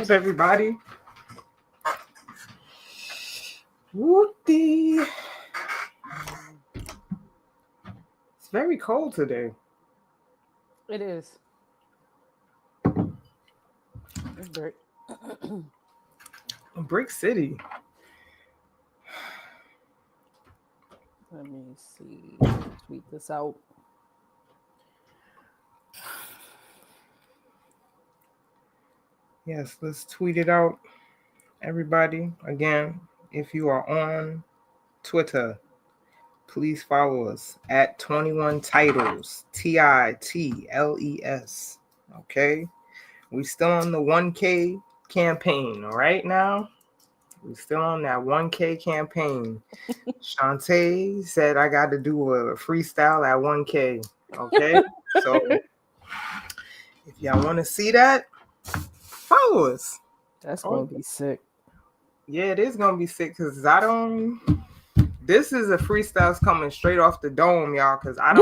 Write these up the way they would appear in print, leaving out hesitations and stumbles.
up, everybody? Whoopty. It's very cold today. It is. It's dirt. Brick City. Let me see. Tweet this out. Yes, let's tweet it out, everybody. Again, if you are on Twitter, please follow us at 21 Titles, TITLES. Okay? We still on the 1K campaign, all right now? We still on that 1K campaign. Chantee said I got to do a freestyle at 1K. Okay? So if y'all want to see that, follow us. That's going to be sick. Yeah, it is going to be sick because this is a freestyle's coming straight off the dome, y'all, because I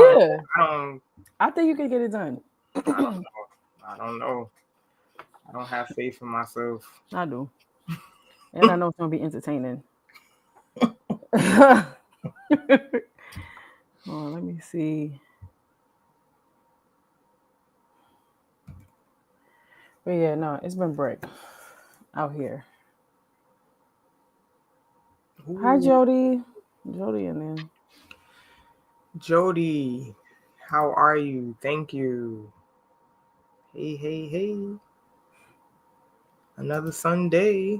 think you can get it done. I don't know. I don't have faith in myself. I do. And I know it's going to be entertaining. Oh, let me see. But yeah, no, it's been brick out here. Ooh. Hi, Jody. Jody in there. Jody, how are you? Thank you. Hey, hey, hey. Another Sunday.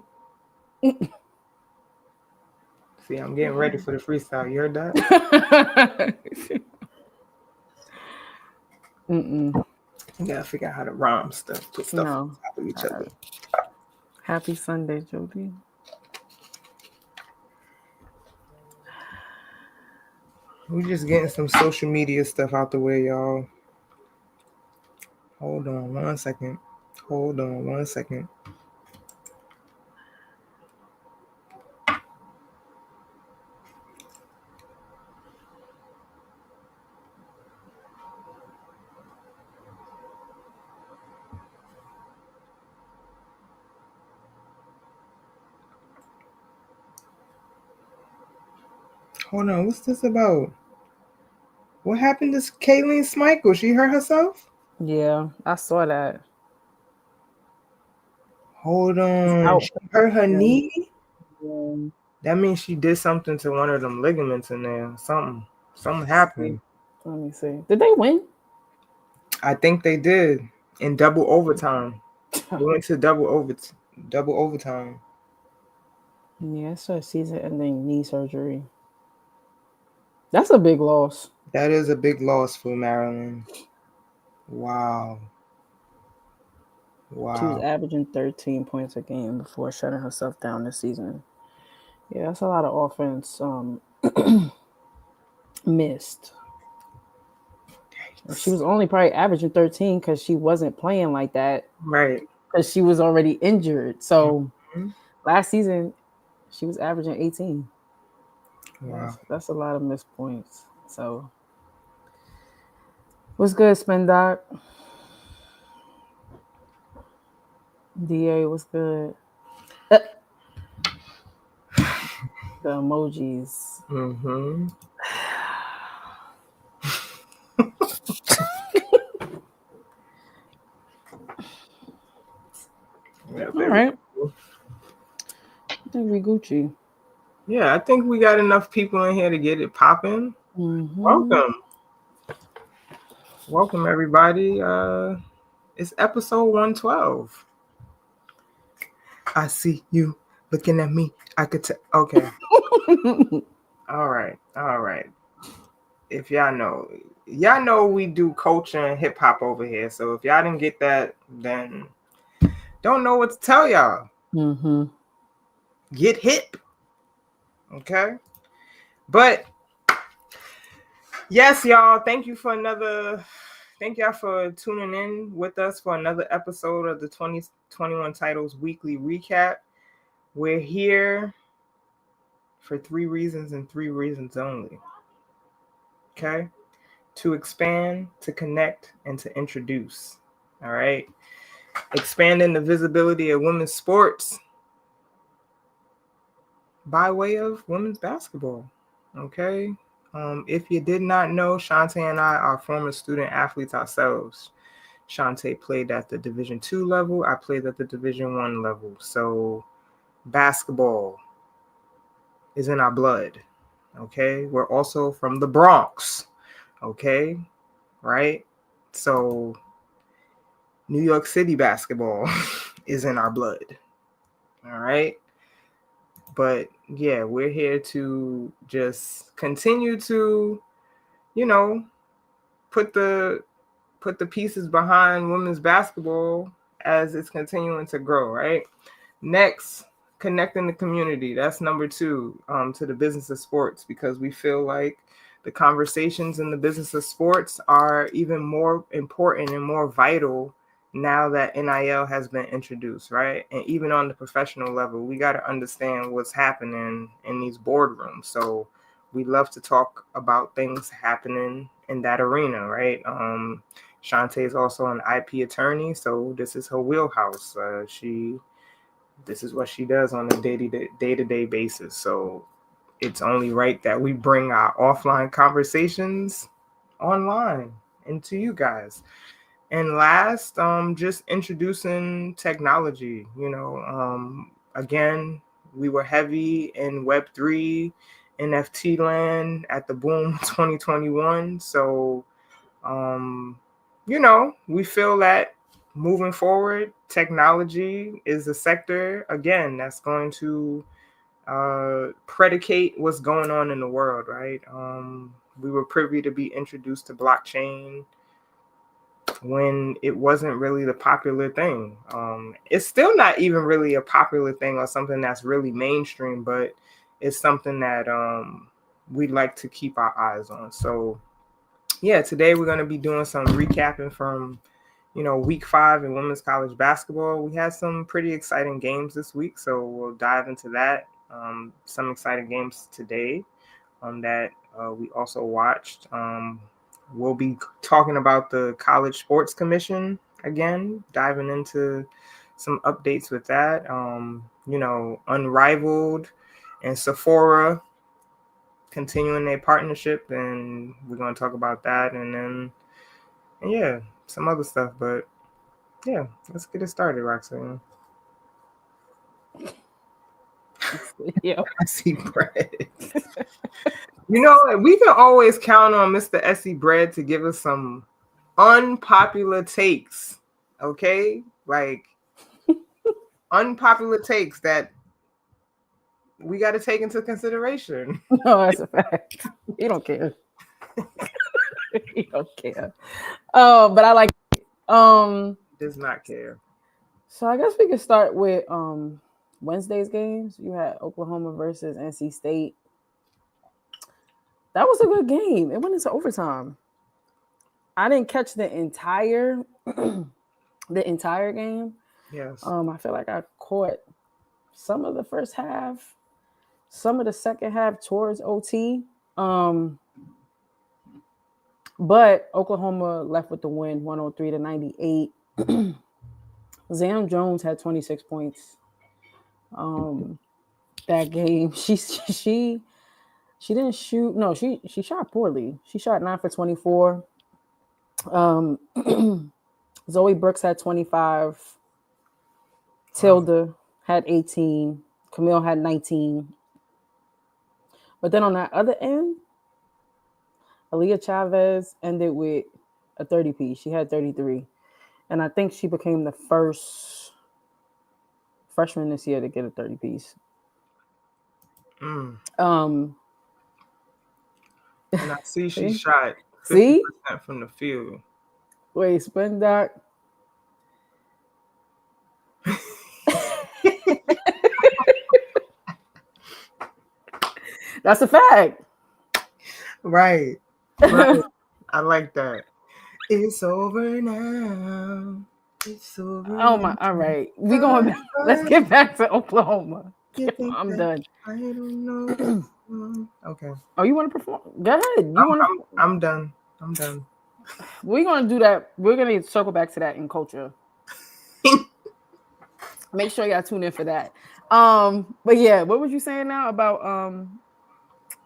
See, I'm getting ready for the freestyle. You heard that? You gotta figure out how to rhyme stuff, put stuff on top of each other. Happy Sunday, Jody. We're just getting some social media stuff out the way, y'all. Hold on one second. Hold on. Hold on, what's this about? What happened to Kayleen Smichael? She hurt herself? Yeah, I saw that. Hold on, she hurt her knee? Yeah. That means she did something to one of them ligaments in there. Something happened. Let me see. Did they win? I think they did in double overtime. They went to double overtime. Yeah, it's a season-ending knee surgery. That's a big loss. That is a big loss for Maryland. Wow. She was averaging 13 points a game before shutting herself down this season. Yeah, that's a lot of offense missed. She was only probably averaging 13 because she wasn't playing like that. Right. Because she was already injured. So last season, she was averaging 18. Wow. That's a lot of missed points. So, what's good, Spin Doc? DA, what's good? The emojis. All right. I think we Gucci. Yeah, I think we got enough people in here to get it popping. Welcome, everybody. It's episode 112. I see you looking at me. I could tell. Okay. All right. If y'all know we do culture and hip hop over here. So if y'all didn't get that, then don't know what to tell y'all. Get hip. Okay. But yes, y'all. Thank y'all for tuning in with us for another episode of the 2021 Titles Weekly Recap. We're here for 3 reasons and 3 reasons only. Okay? To expand, to connect, and to introduce. All right? expanding the visibility of women's sports by way of women's basketball. Okay. If you did not know, Chantee and I are former student athletes ourselves. Chantee played at the Division II level. I played at the Division I level. So basketball is in our blood. Okay. We're also from the Bronx. Okay. Right. So New York City basketball is in our blood. All right. But yeah, we're here to just continue to, put the pieces behind women's basketball as it's continuing to grow, right? Next, connecting the community. That's number 2, to the business of sports, because we feel like the conversations in the business of sports are even more important and more vital now that NIL has been introduced, right? And even on the professional level, we got to understand what's happening in these boardrooms. So we love to talk about things happening in that arena, right? Chantee is also an IP attorney, so this is her wheelhouse. This is what she does on a day-to-day basis. So it's only right that we bring our offline conversations online and to you guys. And last, just introducing technology. Again, we were heavy in Web3, NFT land at the boom 2021. So, we feel that moving forward, technology is a sector, again, that's going to predicate what's going on in the world, right? We were privy to be introduced to blockchain when it wasn't really the popular thing. It's still not even really a popular thing or something that's really mainstream, but it's something that we'd like to keep our eyes on. So yeah, today we're going to be doing some recapping from, week 5 in women's college basketball. We had some pretty exciting games this week, so we'll dive into that. Some exciting games today that we also watched. We'll be talking about the College Sports Commission again, diving into some updates with that. Unrivaled and Sephora continuing their partnership, and we're going to talk about that, and yeah, some other stuff. But yeah, let's get it started, Roxanne. Yeah. I see bread. We can always count on Mr. Essie Bread to give us some unpopular takes, okay? Like unpopular takes that we got to take into consideration. No, that's a fact. He don't care. He don't care. But I like it. Does not care. So I guess we can start with Wednesday's games. You had Oklahoma versus NC State. That was a good game. It went into overtime. I didn't catch the entire game. Yes. I feel like I caught some of the first half, some of the second half towards OT. But Oklahoma left with the win, 103-98. Zam Jones had 26 points. That game, she didn't shoot. No, she shot poorly. She shot 9 for 24. Zoe Brooks had 25. Tilda had 18. Camille had 19. But then on that other end, Aaliyah Chavez ended with a 30-piece. She had 33. And I think she became the first freshman this year to get a 30-piece. And I see she shot 50% from the field. Wait, spin that. That's a fact. Right. I like that. It's over now. It's over. Oh my! All right, we going. Let's get back to Oklahoma. I'm done. I don't know. Okay. Oh, you want to perform? Go ahead. I'm done. We're gonna do that. We're gonna circle back to that in culture. Make sure y'all tune in for that. But yeah, what was you saying now about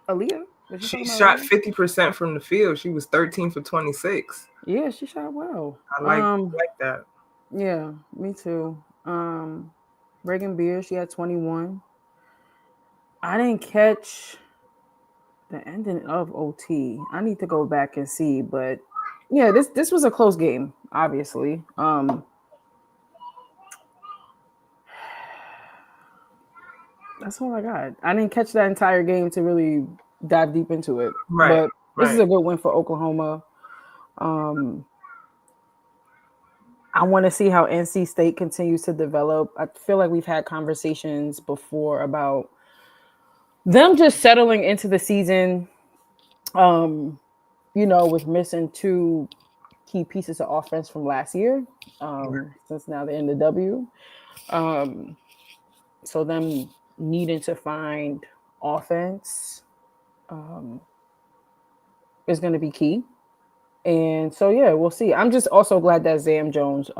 Aaliyah? Was you She talking about shot Aaliyah? 50% from the field. She was 13 for 26. Yeah, she shot well. I like that. Yeah, me too. Reagan Beer, she had 21. I didn't catch the ending of OT. I need to go back and see, but yeah, this was a close game, obviously. That's all I got. I didn't catch that entire game to really dive deep into it. Right, But this is right. a good win for Oklahoma. I want to see how NC State continues to develop. I feel like we've had conversations before about them just settling into the season, with missing two key pieces of offense from last year, since now they're in the W. So them needing to find offense is going to be key. And so, yeah, we'll see. I'm just also glad that Zam Jones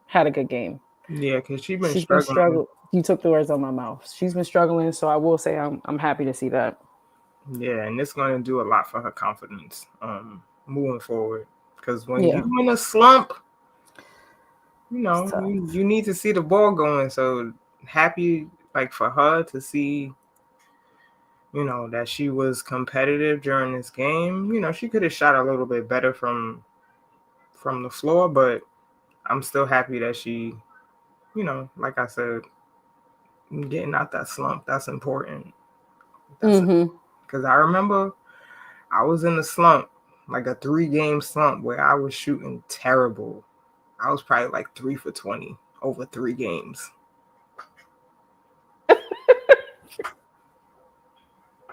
had a good game. Yeah, because she's been She's been struggling. struggling. You took the words out of my mouth. She's been struggling, so I will say I'm happy to see that. Yeah, and it's going to do a lot for her confidence moving forward. Because when Yeah. you're in a slump, It's tough. you need to see the ball going. So happy, like, for her to see, that she was competitive during this game. She could have shot a little bit better from the floor, but I'm still happy that she, like I said, getting out that slump. That's important. Because I remember I was in the slump, like a 3-game slump where I was shooting terrible. I was probably like 3 for 20 over 3 games.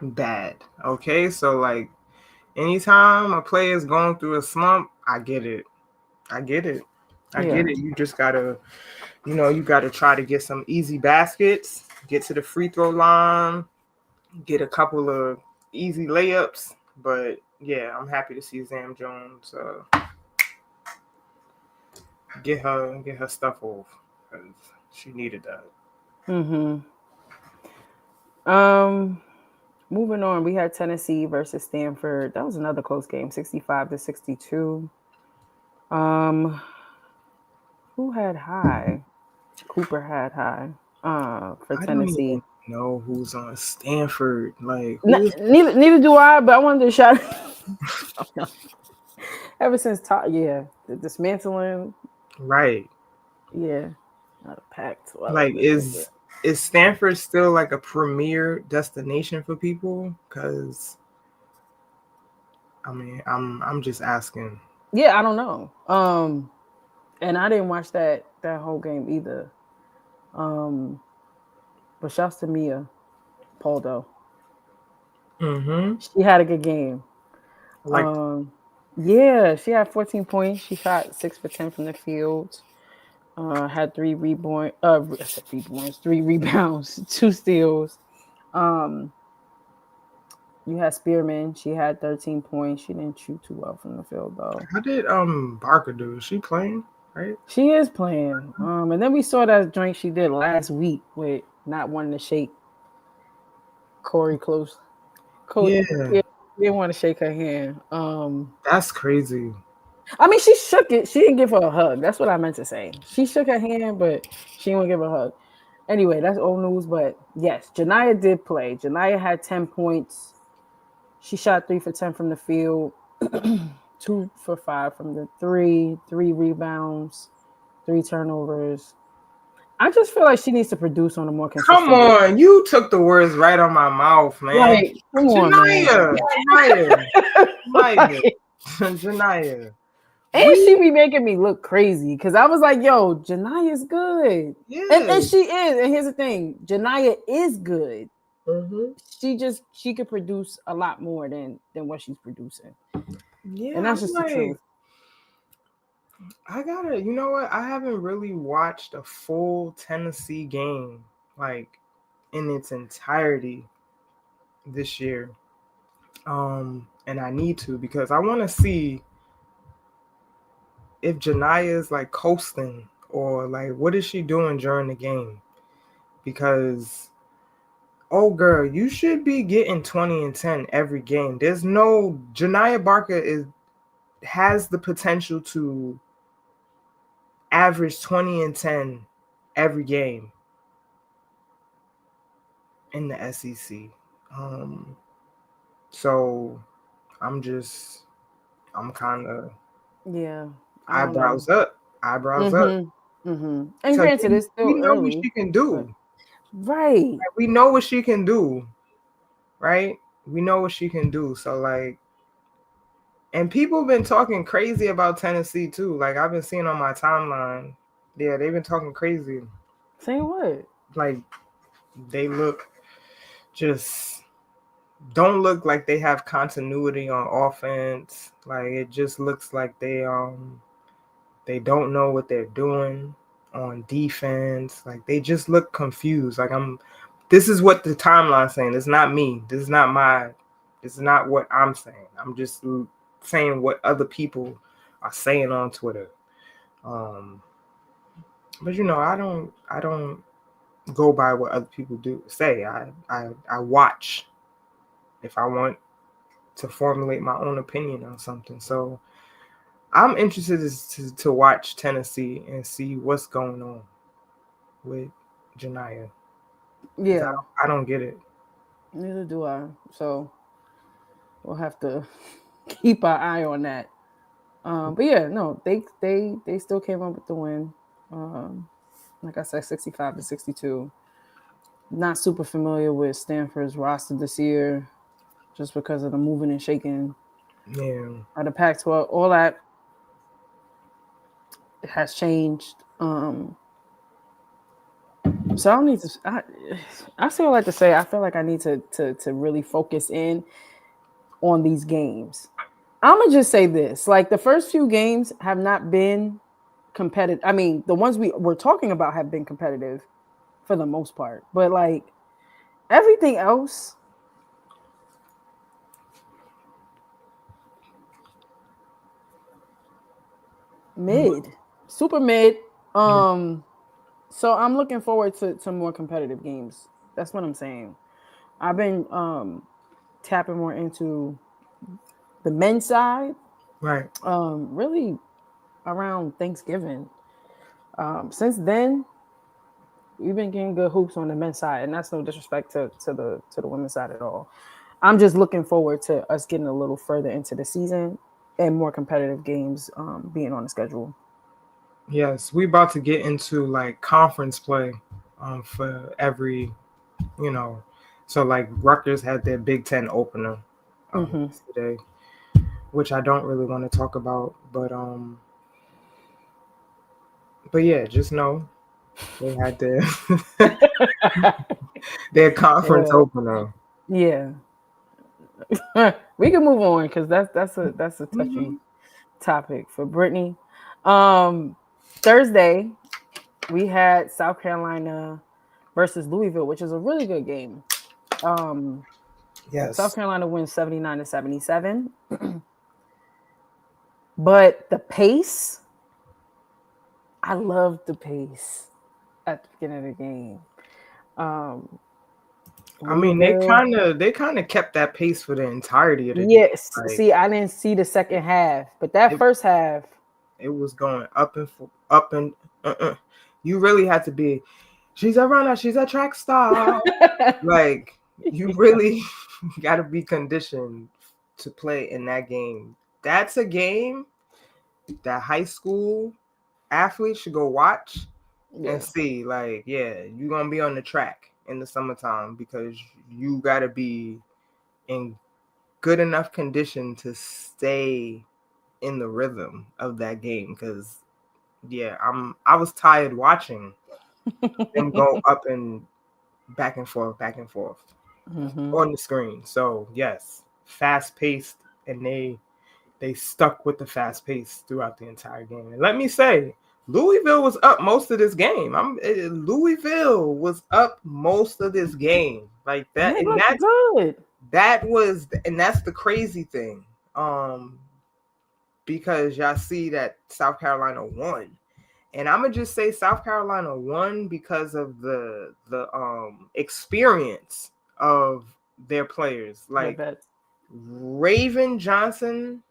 Bad. Okay, so like anytime a player is going through a slump, I get it. I get it. You just gotta, you gotta try to get some easy baskets, get to the free throw line, get a couple of easy layups. But yeah, I'm happy to see Zam Jones get her stuff off because she needed that. Moving on, we had Tennessee versus Stanford. That was another close game, 65-62. Who had high? Cooper had high for I don't Tennessee. even know who's on Stanford. Like who's Neither do I, but I wanted to shout ever since the dismantling. right. Yeah. Not packed. Like is Stanford still like a premier destination for people? Because I mean, I'm just asking. Yeah, I don't know. And I didn't watch that whole game either. But shouts to Mia Poldo. She had a good game. Like Yeah, she had 14 points. She shot 6 for 10 from the field. Had 3 rebounds, 2 steals. You had Spearman. She had 13 points. She didn't shoot too well from the field though. how did Barker do? Is she playing? Right? She is playing. And then we saw that joint she did last week with not wanting to shake Corey close. Yeah. Yeah, she didn't want to shake her hand. That's crazy. I mean, she shook it. She didn't give her a hug. That's what I meant to say. She shook her hand, but she didn't give her a hug. Anyway, that's old news. But yes, Janiyah did play. Janiyah had 10 points. She shot 3 for 10 from the field, 2 for 5 from the 3 rebounds, 3 turnovers. I just feel like she needs to produce on a more consistent Come on, you took the words right on my mouth, man. Like, come on, Janiyah. Like, Janiyah. and she be making me look crazy because I was like, yo, Janiyah's good. Yeah. And she is. And here's the thing, Janiyah is good. She could produce a lot more than what she's producing. Yeah. And that's just the truth. I gotta, you know what? I haven't really watched a full Tennessee game, like in its entirety this year. And I need to because I want to see if Janiyah is like coasting or like what is she doing during the game? Because oh girl, you should be getting 20 and 10 every game. There's no Janiyah Barker has the potential to average 20 and 10 every game in the SEC. So I'm kind of Yeah, I don't know. eyebrows up, eyebrows up. And So granted, it's we still know what early, she can but do. right. Like, we know what she can do, right? We know what she can do. So like, and people been talking crazy about Tennessee too. Like I've been seeing on my timeline. Yeah, they've been talking crazy. Saying what? Like they look just don't look like they have continuity on offense. Like it just looks like they don't know what they're doing on defense. Like they just look confused. Like this is what the timeline's saying. It's not me. This is not what I'm saying. I'm just saying what other people are saying on Twitter. But I don't go by what other people say. I watch if I want to formulate my own opinion on something. So I'm interested to watch Tennessee and see what's going on with Janiyah. Yeah, I don't get it. neither do I. So we'll have to keep our eye on that. But yeah, no, they still came up with the win. Um, like I said, 65-62. Not super familiar with Stanford's roster this year, just because of the moving and shaking Yeah. of the Pac-12. All that has changed. So I don't need to. I still like to say I feel like I need to really focus in on these games. I'm gonna just say this: like the first few games have not been competitive. I mean, the ones we're talking about have been competitive for the most part, but like everything else, mid, super mid. So I'm looking forward to more competitive games. That's what I'm saying. I've been tapping more into the men's side, Right. really around Thanksgiving. Since then, we've been getting good hoops on the men's side, and that's no disrespect to the women's side at all. I'm just looking forward to us getting a little further into the season and more competitive games being on the schedule. Yes, we about to get into like conference play for every, you know, so like Rutgers had their Big Ten opener yesterday, which I don't really want to talk about, but yeah, just know they had their conference Yeah, opener. yeah. We can move on because that's a touchy Mm-hmm. topic for Brittany. Um, Thursday we had South Carolina versus Louisville, which is a really good game. Um, South Yes. Carolina wins 79-77, but the pace, I love the pace at the beginning of the game. Um, I mean, they Louisville, kind of kept that pace for the entirety of the game. yes. Like See, I didn't see the second half, but that it, first half, it was going up and you really had to be. She's a runner. She's a track star. Like you really got to be conditioned to play in that game. That's a game that high school athletes should go watch and yeah. see. Like, yeah, you're gonna be on the track in the summertime because you got to be in good enough condition to stay in the rhythm of that game. Because yeah, I was tired watching them go up and back and forth Mm-hmm. on the screen. So yes, fast paced, and they stuck with the fast pace throughout the entire game. And let me say, Louisville was up most of this game. Louisville was up most of this game, like And that, they and look good. that's the crazy thing, because y'all see that South Carolina won, And I'm gonna just say South Carolina won because of the experience of their players. Like Raven Johnson,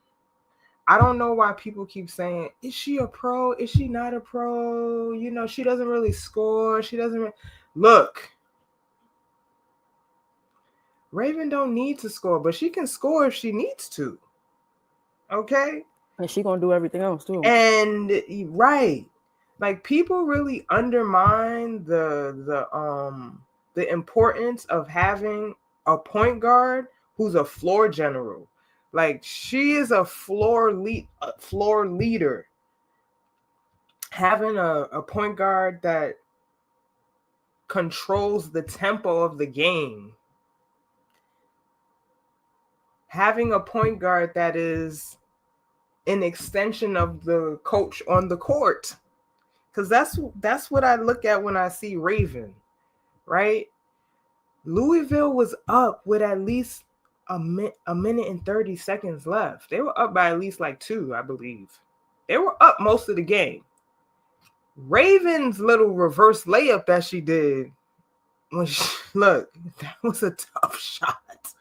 I don't know why people keep saying, is she a pro? Is she not a pro? You know, she doesn't really score. She doesn't look. Raven don't need to score, but she can score if she needs to. Okay? And she gonna do everything else too. And right. Like people really undermine the importance of having a point guard who's a floor general. Like she is a floor leader. Having a point guard that controls the tempo of the game. Having a point guard that is an extension of the coach on the court. Because that's what I look at when I see Raven, right? Louisville was up with at least a minute and 30 seconds left. They were up by at least like 2, I believe. They were up most of the game. Raven's little reverse layup that she did, look, that was a tough shot.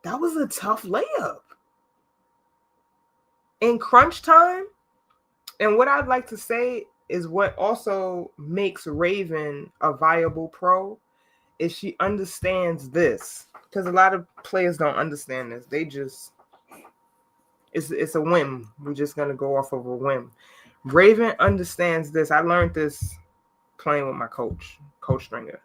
That was a tough layup. In crunch time, and what I'd like to say is what also makes Raven a viable pro is she understands this. Because a lot of players don't understand this. They just, it's a whim. We're just going to go off of a whim. Raven understands this. I learned this playing with my coach, Coach Stringer.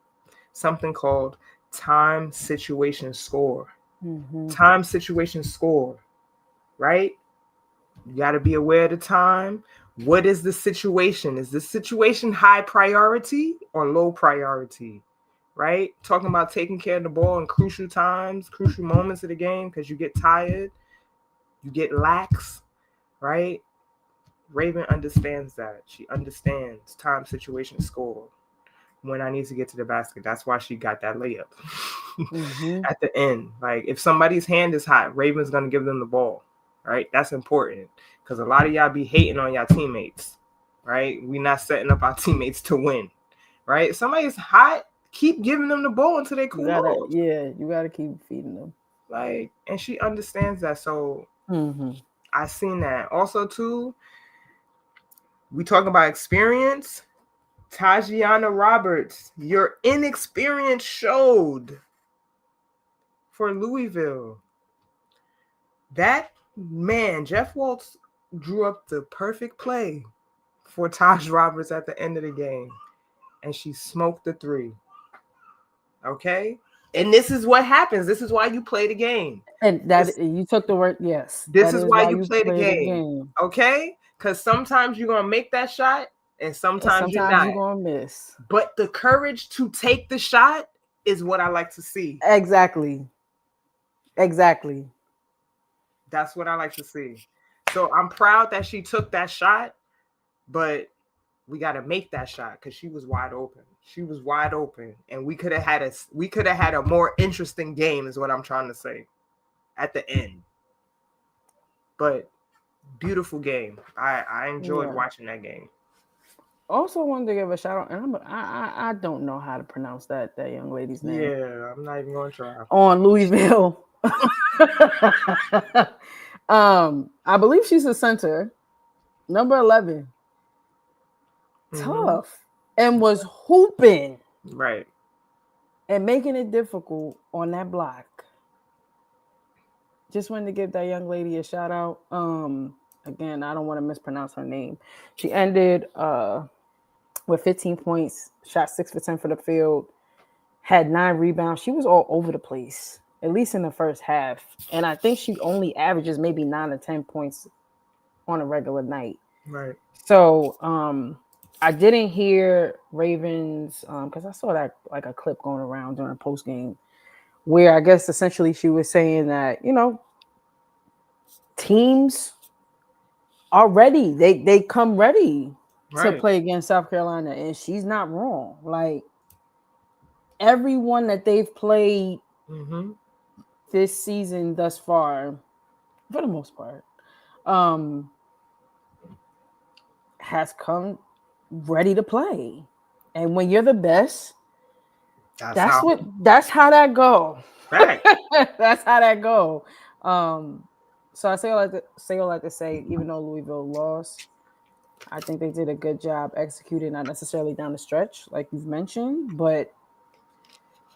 Something called time, situation, score. Mm-hmm. Time, situation, score. Right? You got to be aware of the time. What is the situation? Is the situation high priority or low priority? Right? Talking about taking care of the ball in crucial times, crucial moments of the game because you get tired, you get lax, right? Raven understands that. She understands time, situation, score. When I need to get to the basket, that's why she got that layup at the end. Like if somebody's hand is hot, Raven's going to give them the ball. Right? That's important because a lot of y'all be hating on y'all teammates, right? We not setting up our teammates to win, right? If somebody's hot, keep giving them the ball until they cool off. Yeah, you got to keep feeding them. Like, and she understands that. So I seen that. Also, too, we talk about experience. Tajiana Roberts, your inexperience showed for Louisville. That man, Jeff Waltz drew up the perfect play for Taj Roberts at the end of the game. And she smoked the 3. Okay? And this is what happens. This is why you play the game. And that you took the word, yes. This is why you play the game. Okay? Because sometimes you're going to make that shot and sometimes you're not. You're going to miss. But the courage to take the shot is what I like to see. Exactly. That's what I like to see. So I'm proud that she took that shot, but we got to make that shot because she was wide open. She was wide open, and we could have had a more interesting game, is what I'm trying to say, at the end. But beautiful game. I enjoyed watching that game. Also wanted to give a shout out, and I don't know how to pronounce that young lady's name. Yeah, I'm not even going to try. On Louisville. I believe she's a center, number 11. Tough and was hooping, right, and making it difficult on that block. Just wanted to give that young lady a shout out. Again, I don't want to mispronounce her name. She ended with 15 points, shot 6 for 10 for the field, had 9 rebounds. She was all over the place, at least in the first half. And I think she only averages maybe 9 or 10 points on a regular night. Right. So I didn't hear Ravens because I saw that like a clip going around during post game where I guess essentially she was saying that, you know, teams are ready. They come ready to play against South Carolina, and she's not wrong. Like everyone that they've played this season thus far, for the most part, has come ready to play. And when you're the best, That's how. that's how that go. Fact. That's how that go. Um, so I say, even though Louisville lost, I think they did a good job executing, not necessarily down the stretch, like you've mentioned, but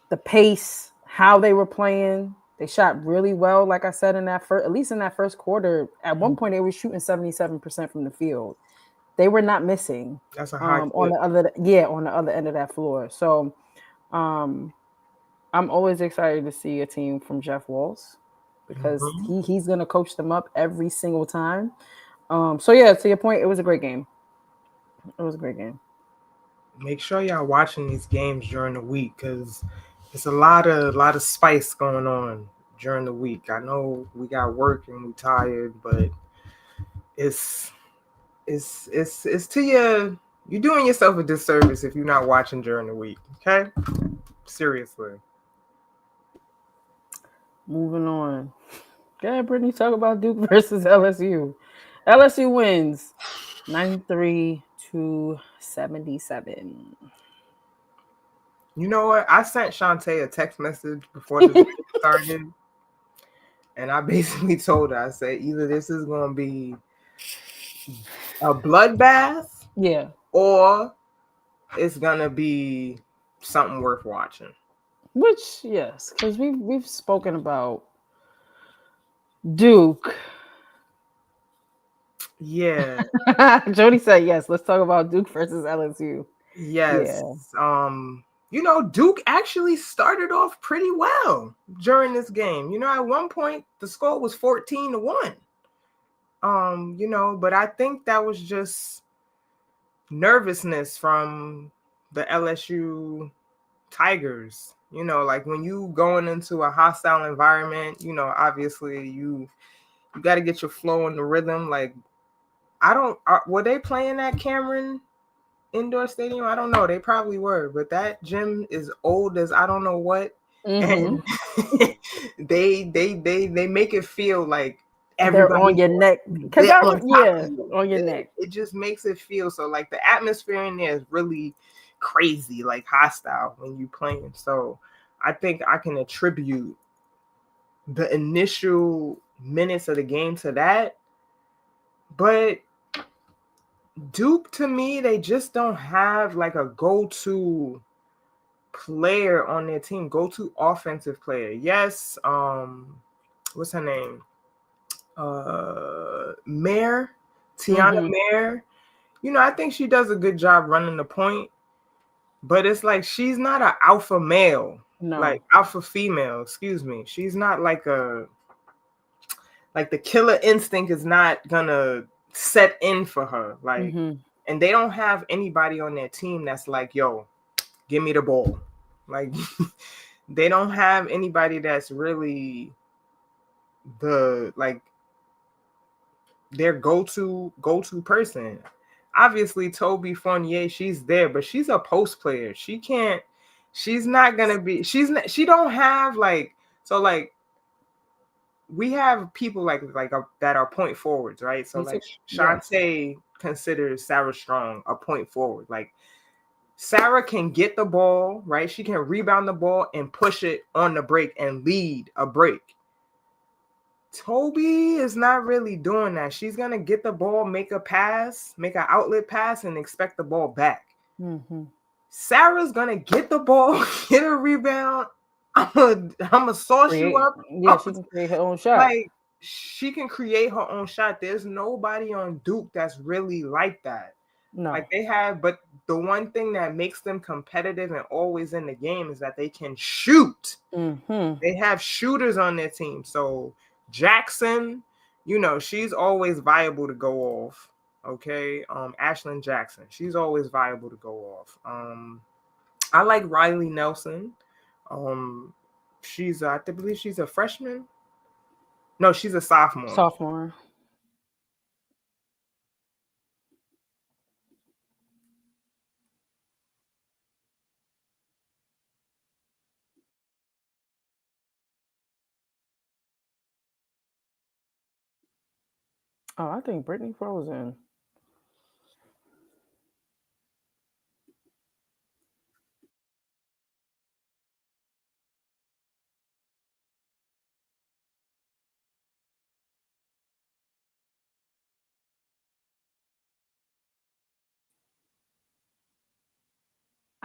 the pace, how they were playing, they shot really well. Like I said, in that first, at least in that first quarter, at one point they were shooting 77% from the field. They were not missing That's a high on clip. the other end of that floor. So um, I'm always excited to see a team from Jeff Walls because Mhm. he's gonna coach them up every single time. So yeah, to your point, it was a great game. It was a great game. Make sure y'all watching these games during the week because it's a lot of spice going on during the week. I know we got work and we tired, but it's it's to you. You're doing yourself a disservice if you're not watching during the week. Okay, seriously. Moving on. Go ahead, Brittany. Talk about Duke versus LSU. LSU wins 93-77. You know what? I sent Chantee a text message before the game started, and I basically told her, I said, either this is gonna be a bloodbath Yeah. or it's gonna be something worth watching. Which yes, because we've spoken about Duke. Yeah. Jody said yes. Let's talk about Duke versus LSU. Yes. Yeah. Duke actually started off pretty well during this game. At one point the score was 14-1. But I think that was just nervousness from the LSU Tigers. Like when you going into a hostile environment, obviously you got to get your flow and the rhythm. Like I don't were they playing at Cameron Indoor Stadium? I don't know. They probably were, but that gym is old as I don't know what, Mm-hmm. and they make it feel like They're everybody's on your neck. Cause they're on top of yeah, you. on your It, neck. it just makes it feel so like the atmosphere in there is really crazy, like hostile when you playing. So I think I can attribute the initial minutes of the game to that. But Duke, to me, they just don't have like a go-to player on their team, go-to offensive player. Yes, what's her name? Mare, Tiana Mm-hmm. Mare. I think she does a good job running the point, but it's like she's not an alpha male, like No. alpha female, excuse me. She's not like the killer instinct is not gonna set in for her. Like, Mm-hmm. and they don't have anybody on their team that's like, yo, give me the ball. Like they don't have anybody that's really the like their go-to person. Obviously Toby Fournier, she's there, but she's a post player. She's not gonna be she don't have like so like we have people that are point forwards, right? So These are like yes. Shantae considers Sarah Strong a point forward. Like Sarah can get the ball, right? She can rebound the ball and push it on the break and lead a break. Toby is not really doing that. She's gonna get the ball, make a pass, make an outlet pass, and expect the ball back. Mm-hmm. Sarah's gonna get the ball, get a rebound. I'm gonna sauce you Create. up. Yeah, she can create her own shot. Like she can create her own shot. There's nobody on Duke that's really like that. No. Like they have, but the one thing that makes them competitive and always in the game is that they can shoot. Mm-hmm. They have shooters on their team. So Jackson, she's always viable to go off. Okay. Ashlyn Jackson, she's always viable to go off. I like Riley Nelson. Um, I believe she's a freshman. No, she's a sophomore. Sophomore. Oh, I think Brittany frozen.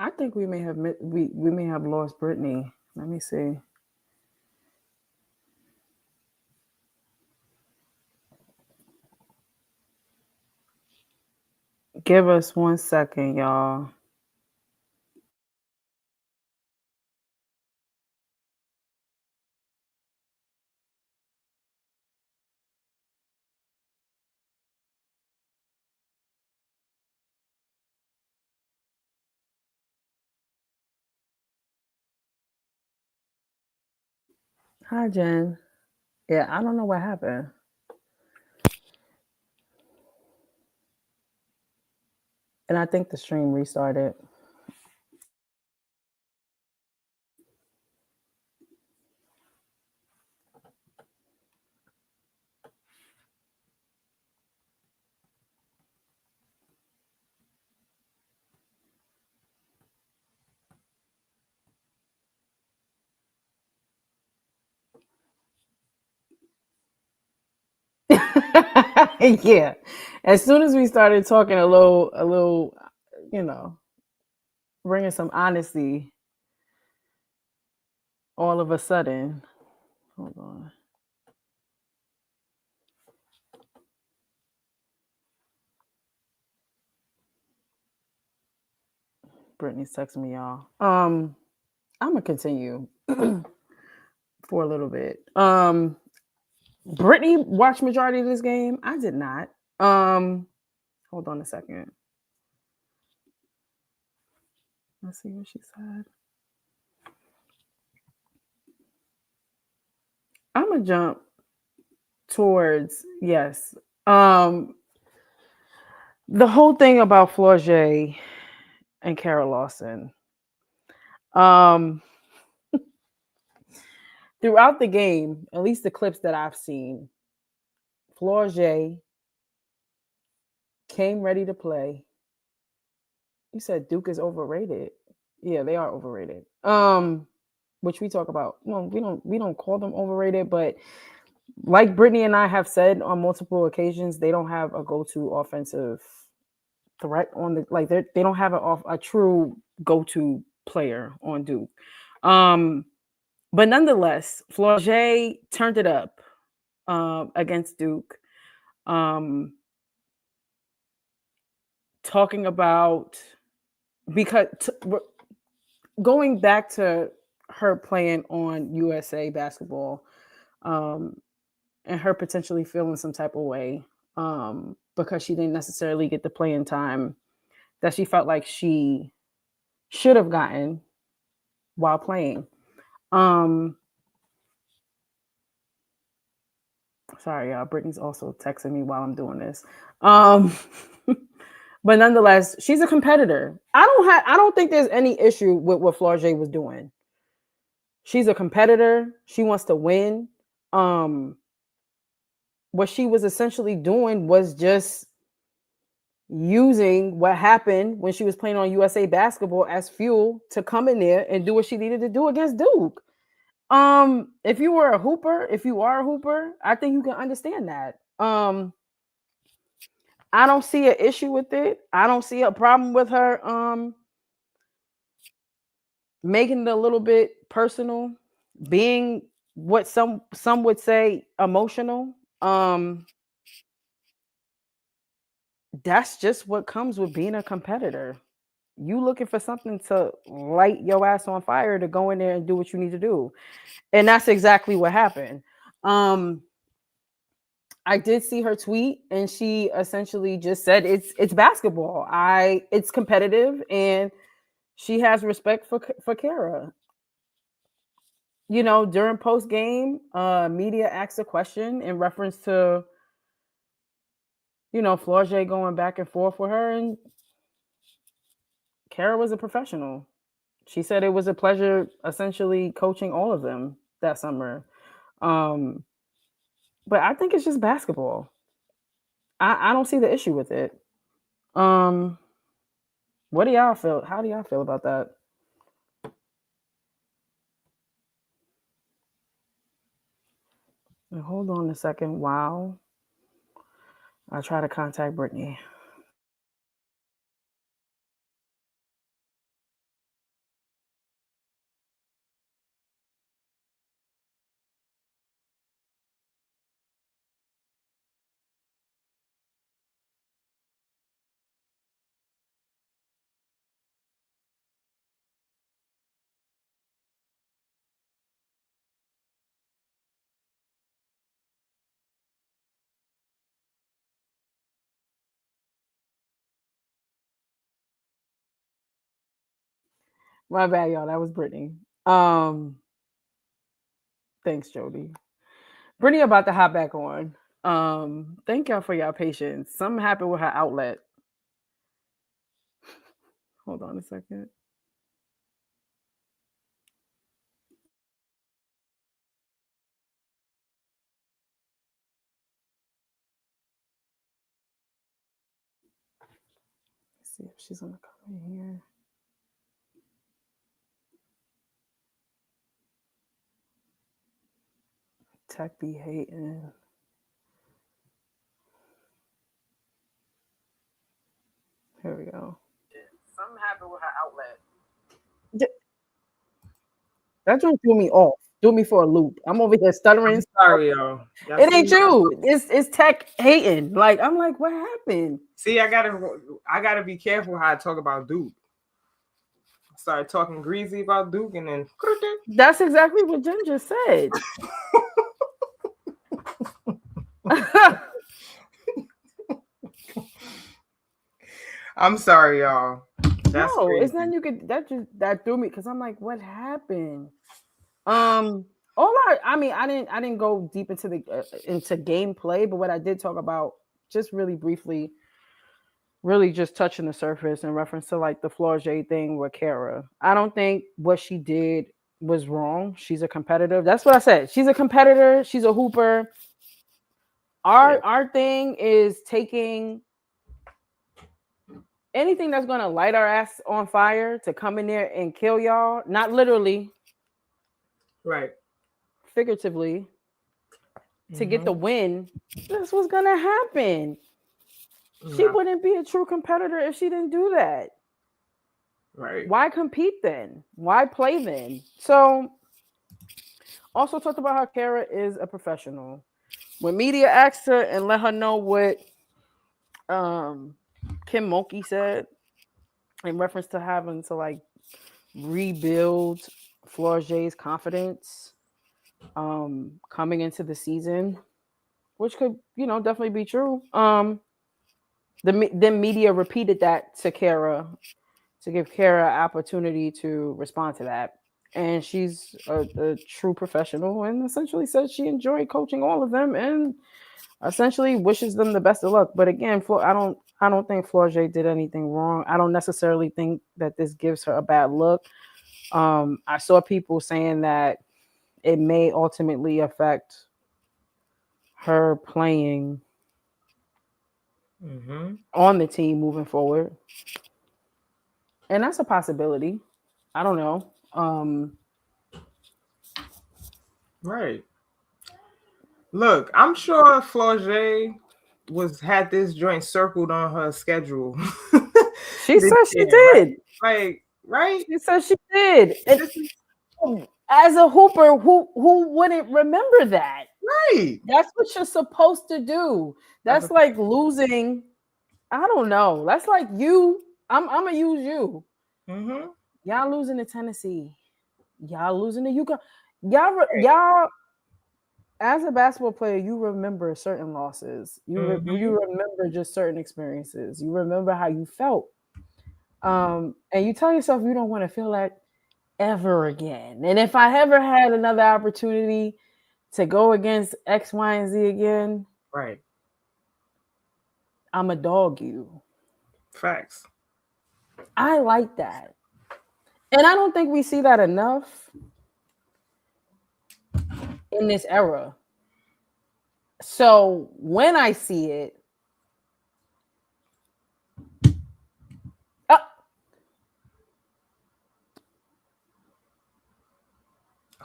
I think we may have lost Brittany. Let me see. Give us 1 second, y'all. Hi, Jen. Yeah, I don't know what happened. And I think the stream restarted. Yeah. As soon as we started talking a little, you know, bringing some honesty, all of a sudden, hold on. Brittany's texting me, y'all. I'm gonna continue for a little bit. Brittany watched majority of this game. I did not. Hold on a second. Let's see what she said. I'm gonna jump towards yes. Um, the whole thing about Florget and Kara Lawson. Um, throughout the game, at least the clips that I've seen, Florget came ready to play. You said Duke is overrated. Yeah, they are overrated. Which we talk about. Well, we don't call them overrated, but like Brittany and I have said on multiple occasions, they don't have a go-to offensive threat on the like they don't have a true go-to player on Duke. Um, but nonetheless, Flauget turned it up against Duke. Um, talking about because going back to her playing on USA basketball, um, and her potentially feeling some type of way because she didn't necessarily get the playing time that she felt like she should have gotten while playing. Um, sorry, y'all. Brittany's also texting me while I'm doing this. Um, but nonetheless, she's a competitor. I don't think there's any issue with what Flauget was doing. She's a competitor. She wants to win. Um, what she was essentially doing was just using what happened when she was playing on USA basketball as fuel to come in there and do what she needed to do against Duke. If you were a hooper, if you are a hooper, I think you can understand that. I don't see an issue with it. I don't see a problem with her making it a little bit personal, being what some would say emotional. That's just what comes with being a competitor. You looking for something to light your ass on fire to go in there and do what you need to do. And that's exactly what happened. Um, I did see her tweet and she essentially just said it's basketball. It's competitive and she has respect for Kara. You know, during post game, media asked a question in reference to, Flauget going back and forth with her, and Kara was a professional. She said it was a pleasure essentially coaching all of them that summer. Um, but I think it's just basketball. I don't see the issue with it. Um, what do y'all feel? How do y'all feel about that? Hold on a second. Wow. I try to contact Brittany. My bad, y'all. That was Brittany. Thanks, Jody. Brittany about to hop back on. Thank y'all for y'all patience. Something happened with her outlet. Hold on a second. Let's see if she's gonna come in here. Tech be hating. Here we go. Something happened with her outlet. That joint threw me off. Threw me for a loop. I'm over here stuttering. I'm sorry, y'all. Y'all It see ain't you. It's tech hating. Like I'm like, what happened? See, I gotta be careful how I talk about Duke. I started talking greasy about Duke, and then That's exactly what Jen just said. I'm sorry, y'all. That's No, crazy. it's not. You could that threw me because I'm like, what happened? All I mean, I didn't go deep into the into gameplay, but what I did talk about just really briefly, really just touching the surface in reference to like the Flau'jae thing with Kara. I don't think what she did was wrong. She's a competitor. That's what I said. She's a competitor. She's a hooper. Our thing is taking anything that's gonna light our ass on fire to come in there and kill y'all. Not literally, Right. figuratively, to get the win. That's what's gonna happen. She wouldn't be a true competitor if she didn't do that. Right. Why compete then? Why play then? So, also talked about how Kara is a professional. When media asked her and let her know what Kim Mulkey said in reference to having to like rebuild Flau'jae's confidence coming into the season, which could, definitely be true. The media repeated that to Kara to give Kara an opportunity to respond to that. And she's a true professional and essentially said she enjoyed coaching all of them and essentially wishes them the best of luck. But again, I don't think Flau'jae did anything wrong. I don't necessarily think that this gives her a bad look. I saw people saying that it may ultimately affect her playing on the team moving forward. And that's a possibility. I don't know. Right. Look, I'm sure Flau'jae had this joint circled on her schedule. She said she did. Like, right? She said she did. And as a hooper, who wouldn't remember that? Right. That's what you're supposed to do. That's like losing. I don't know. That's like you. I'm gonna use you. Y'all losing to Tennessee. Y'all losing to UConn. Y'all. As a basketball player, you remember certain losses. You remember just certain experiences. You remember how you felt. And you tell yourself you don't want to feel that ever again. And if I ever had another opportunity to go against X, Y, and Z again, right, I'm a dog you. Facts. I like that. And I don't think we see that enough in this era. So when I see it,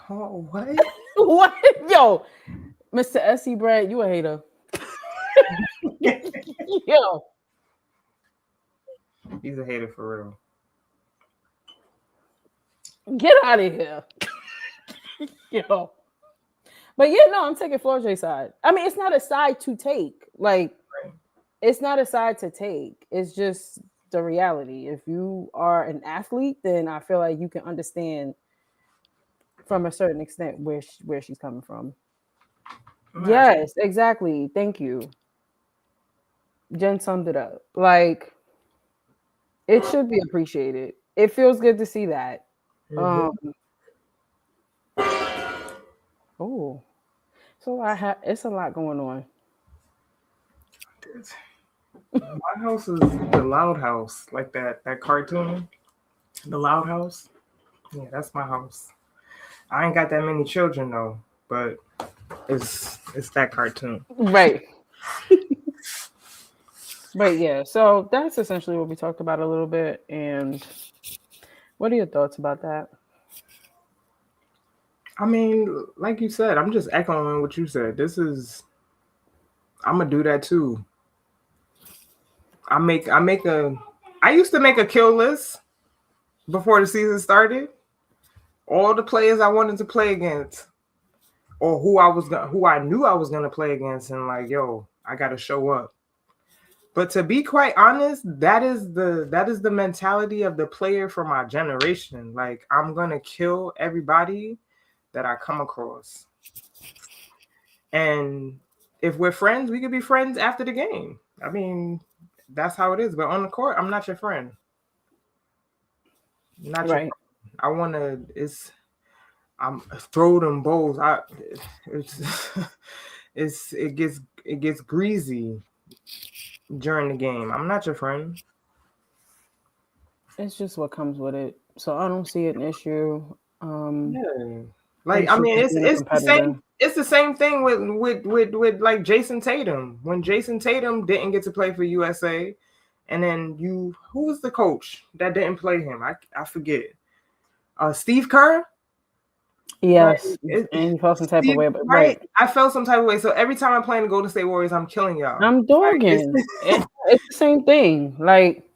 oh, what? What? Yo, Mr. S.E. Brad, you a hater. Yo. He's a hater for real. Get out of here. Yo. But yeah, no, I'm taking Flau'jae's side. I mean, it's not a side to take. Like, it's not a side to take. It's just the reality. If you are an athlete, then I feel like you can understand from a certain extent where she's coming from. Yes, exactly. Thank you. Jen summed it up. Like, it should be appreciated. It feels good to see that. Mm-hmm. Oh, so it's a lot going on. My house is the Loud House, like that cartoon, the Loud House. Yeah, that's my house. I ain't got that many children though, but it's that cartoon. Right. But yeah, so that's essentially what we talked about a little bit. And what are your thoughts about that? I mean, like you said, I'm just echoing what you said. I'm gonna do that too. I used to make a kill list before the season started. All the players I wanted to play against, or who I knew I was gonna play against, and like, yo, I gotta show up. But to be quite honest, that is the mentality of the player for my generation. Like, I'm gonna kill everybody that I come across. And if we're friends, we could be friends after the game. I mean, that's how it is. But on the court, I'm not your friend. Not your Right. friend. I wanna I'm throw them bowls. It's it gets greasy during the game. I'm not your friend. It's just what comes with it. So I don't see an issue. Yeah. Like, Think I she's mean, just it's being a it's the competitor. same. It's the same thing with like Jason Tatum. When Jason Tatum didn't get to play for USA, and then who was the coach that didn't play him? I forget. Steve Kerr. Like, Yes, and he felt some type of Steve, way, but right? right. I felt some type of way. So every time I'm playing the Golden State Warriors, I'm killing y'all. I'm Like, dogging. It's the same thing. Like,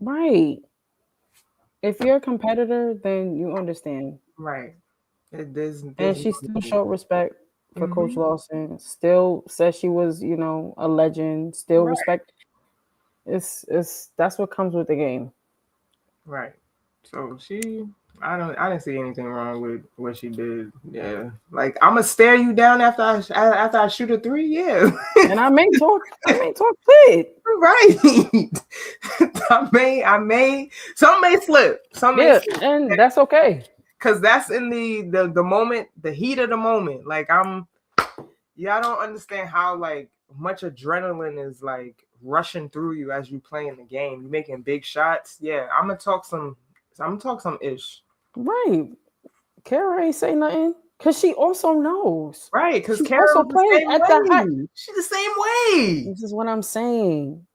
right. If you're a competitor, then you understand. right. There's And no she still need. showed respect for Coach Mm-hmm. Lawson. Still said she was, a legend. Still Right. respect. It's that's what comes with the game. Right. So I didn't see anything wrong with what she did. Yeah. Like, I'm gonna stare you down after I shoot a three. Yeah. And I may talk shit. Right. Some may slip. Some may Yeah, slip. and that's okay. Cause that's in the moment, the heat of the moment. Like, y'all don't understand how like much adrenaline is like rushing through you as you playing the game. You making big shots. Yeah, I'm gonna talk some ish. Right. Kara ain't say nothing. Cause she also knows. Right, because She also Carol's the played same at the high. way. She's the same way. This is what I'm saying.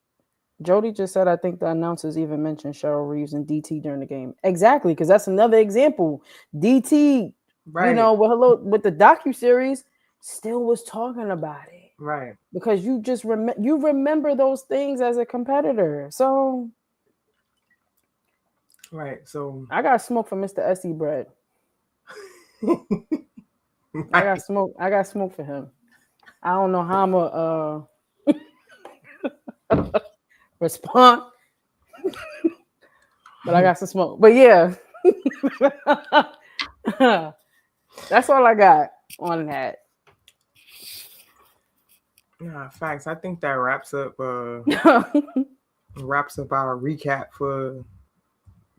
Jody just said, I think the announcers even mentioned Cheryl Reeves and DT during the game. Exactly, because that's another example. DT, Right, with the docu-series, still was talking about it. right, Because you just remember those things as a competitor. So right. So I got smoke for Mr. SE Bread. I right, got smoke. I got smoke for him. I don't know how I'm gonna respond, but I got some smoke. But yeah. That's all I got on that. nah, facts. I think that wraps up our recap for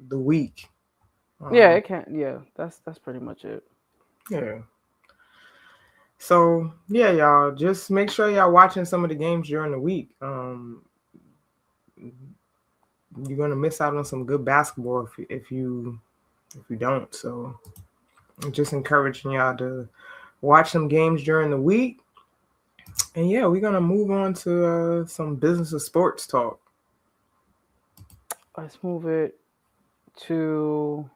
the week. Yeah, it can't. Yeah, that's pretty much it. Yeah. So yeah, y'all, just make sure y'all watching some of the games during the week. You're gonna miss out on some good basketball if you don't. So I'm just encouraging y'all to watch some games during the week. And yeah, we're gonna move on to some business or sports talk. Let's move it to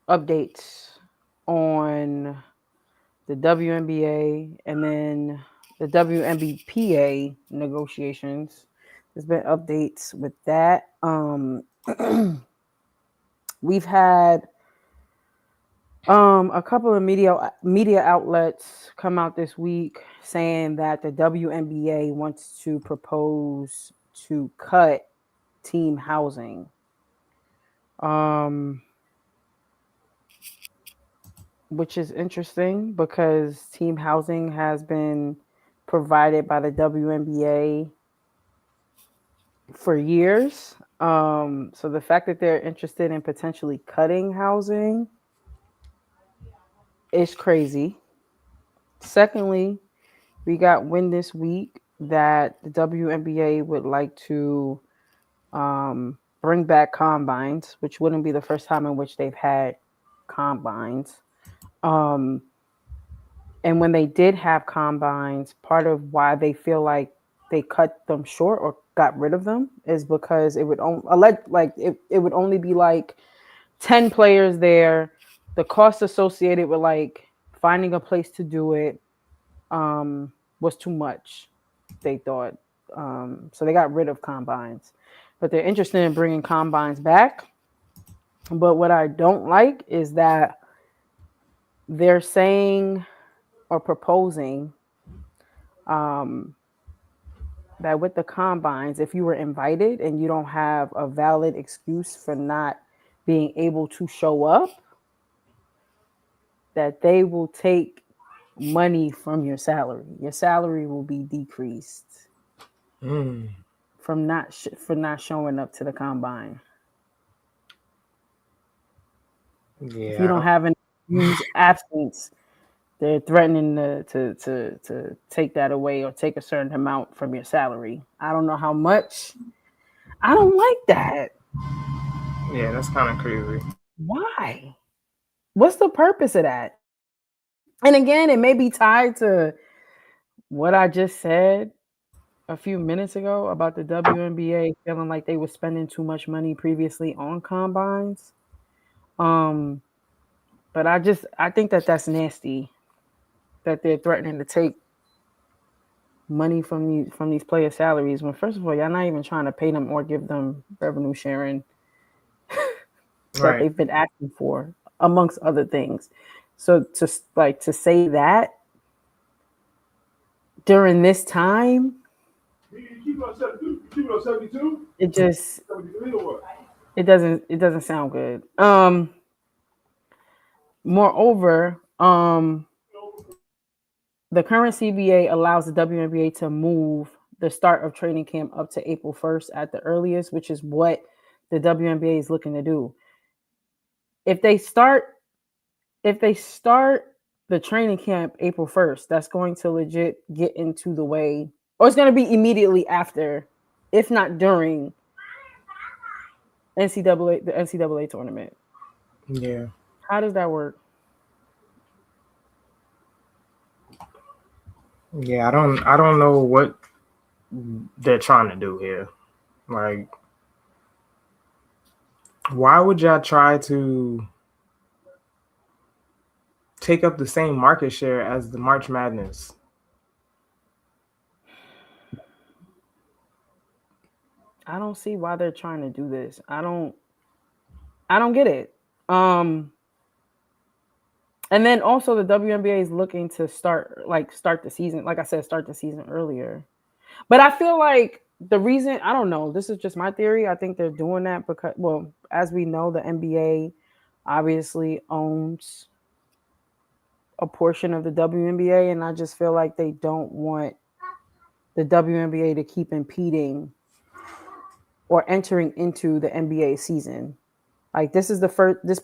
updates on the WNBA and then the WNBPA negotiations. There's been updates with that. We've had a couple of media outlets come out this week saying that the WNBA wants to propose to cut team housing. Which is interesting because team housing has been provided by the WNBA for years. So the fact that they're interested in potentially cutting housing is crazy. Secondly, we got wind this week that the WNBA would like to bring back combines, which wouldn't be the first time in which they've had combines. Um, and when they did have combines, part of why they feel like they cut them short or got rid of them is because it would it would only be like 10 players there. The cost associated with like finding a place to do it was too much, they thought. So they got rid of combines, but they're interested in bringing combines back. But what I don't like is that they're saying or proposing that with the combines, if you were invited and you don't have a valid excuse for not being able to show up, that they will take money from your salary. Your salary will be decreased from for not showing up to the combine. Yeah. If you don't have an excuse absence, they're threatening to take that away or take a certain amount from your salary. I don't know how much. I don't like that. Yeah, that's kind of crazy. Why? What's the purpose of that? And again, it may be tied to what I just said a few minutes ago about the WNBA feeling like they were spending too much money previously on combines. But I think that that's nasty that they're threatening to take money from these player salaries when first of all y'all not even trying to pay them or give them revenue sharing that they've been asking for, amongst other things. So to say that during this time, it just it doesn't sound good. Moreover, the current CBA allows the WNBA to move the start of training camp up to April 1st at the earliest, which is what the WNBA is looking to do. If they start the training camp April 1st, that's going to legit get into the way, or it's going to be immediately after, if not during the NCAA tournament. Yeah. How does that work? Yeah, I don't know what they're trying to do here. Like, why would y'all try to take up the same market share as the March Madness? I don't see why they're trying to do this. I don't get it. And then also the WNBA is looking to start the season. Like I said, start the season earlier. But I feel like the reason, I don't know, this is just my theory. I think they're doing that because, well, as we know, the NBA obviously owns a portion of the WNBA, and I just feel like they don't want the WNBA to keep impeding or entering into the NBA season. Like this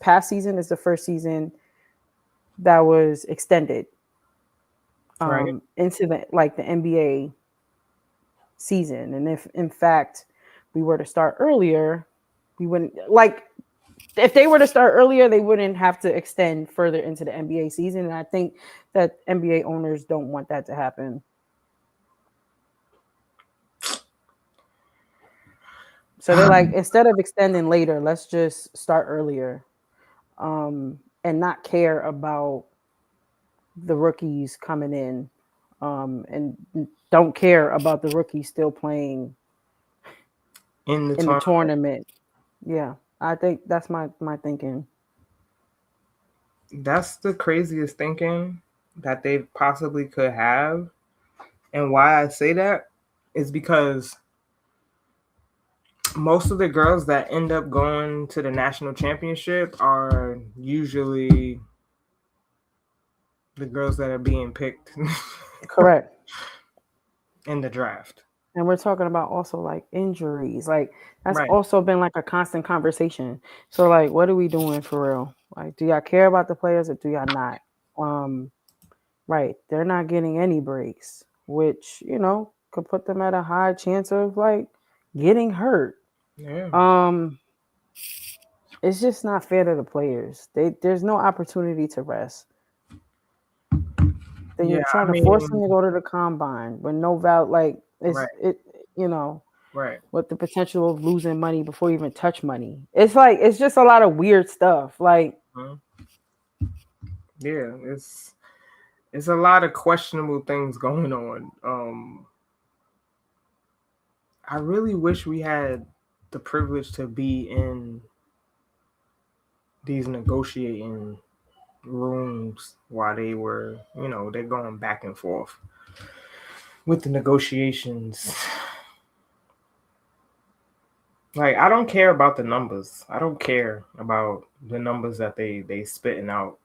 past season is the first season that was extended into the NBA season. And if in fact we were to start earlier, we wouldn't if they were to start earlier, they wouldn't have to extend further into the NBA season. And I think that NBA owners don't want that to happen. So they're like, instead of extending later, let's just start earlier, and not care about the rookies coming in, and don't care about the rookies still playing in the tournament. Yeah, I think that's my thinking. That's the craziest thinking that they possibly could have. And why I say that is because most of the girls that end up going to the national championship are usually the girls that are being picked Correct. in the draft. And we're talking about also like injuries. Like that's Right. also been like a constant conversation. So like what are we doing for real? Like do y'all care about the players or do y'all not? Um right. They're not getting any breaks, which, could put them at a high chance of like getting hurt. Yeah. Um it's just not fair to the players. There's no opportunity to rest. Then Yeah. you're trying I to force them mean, to go to the combine with no value. Like right. you know, Right. with the potential of losing money before you even touch money. It's like it's just a lot of weird stuff. Like Mhm. Yeah. It's a lot of questionable things going on. I really wish we had the privilege to be in these negotiating rooms while they're going back and forth with the negotiations. Like, I don't care about the numbers. I don't care about the numbers that they spitting out.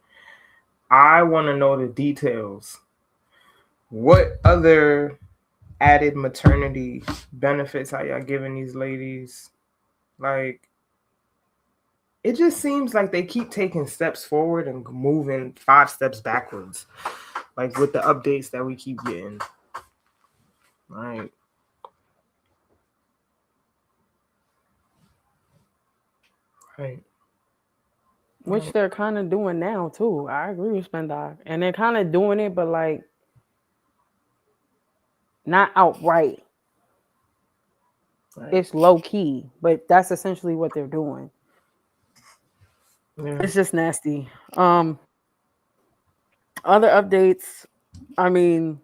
I want to know the details. What other added maternity benefits are y'all giving these ladies? Like, it just seems like they keep taking steps forward and moving 5 steps backwards. Like with the updates that we keep getting. Right. Right. which they're kind of doing now too. I agree with Spendoc, and they're kind of doing it, but like not outright. Right. It's low key, but that's essentially what they're doing. Yeah. It's just nasty. Other updates. I mean,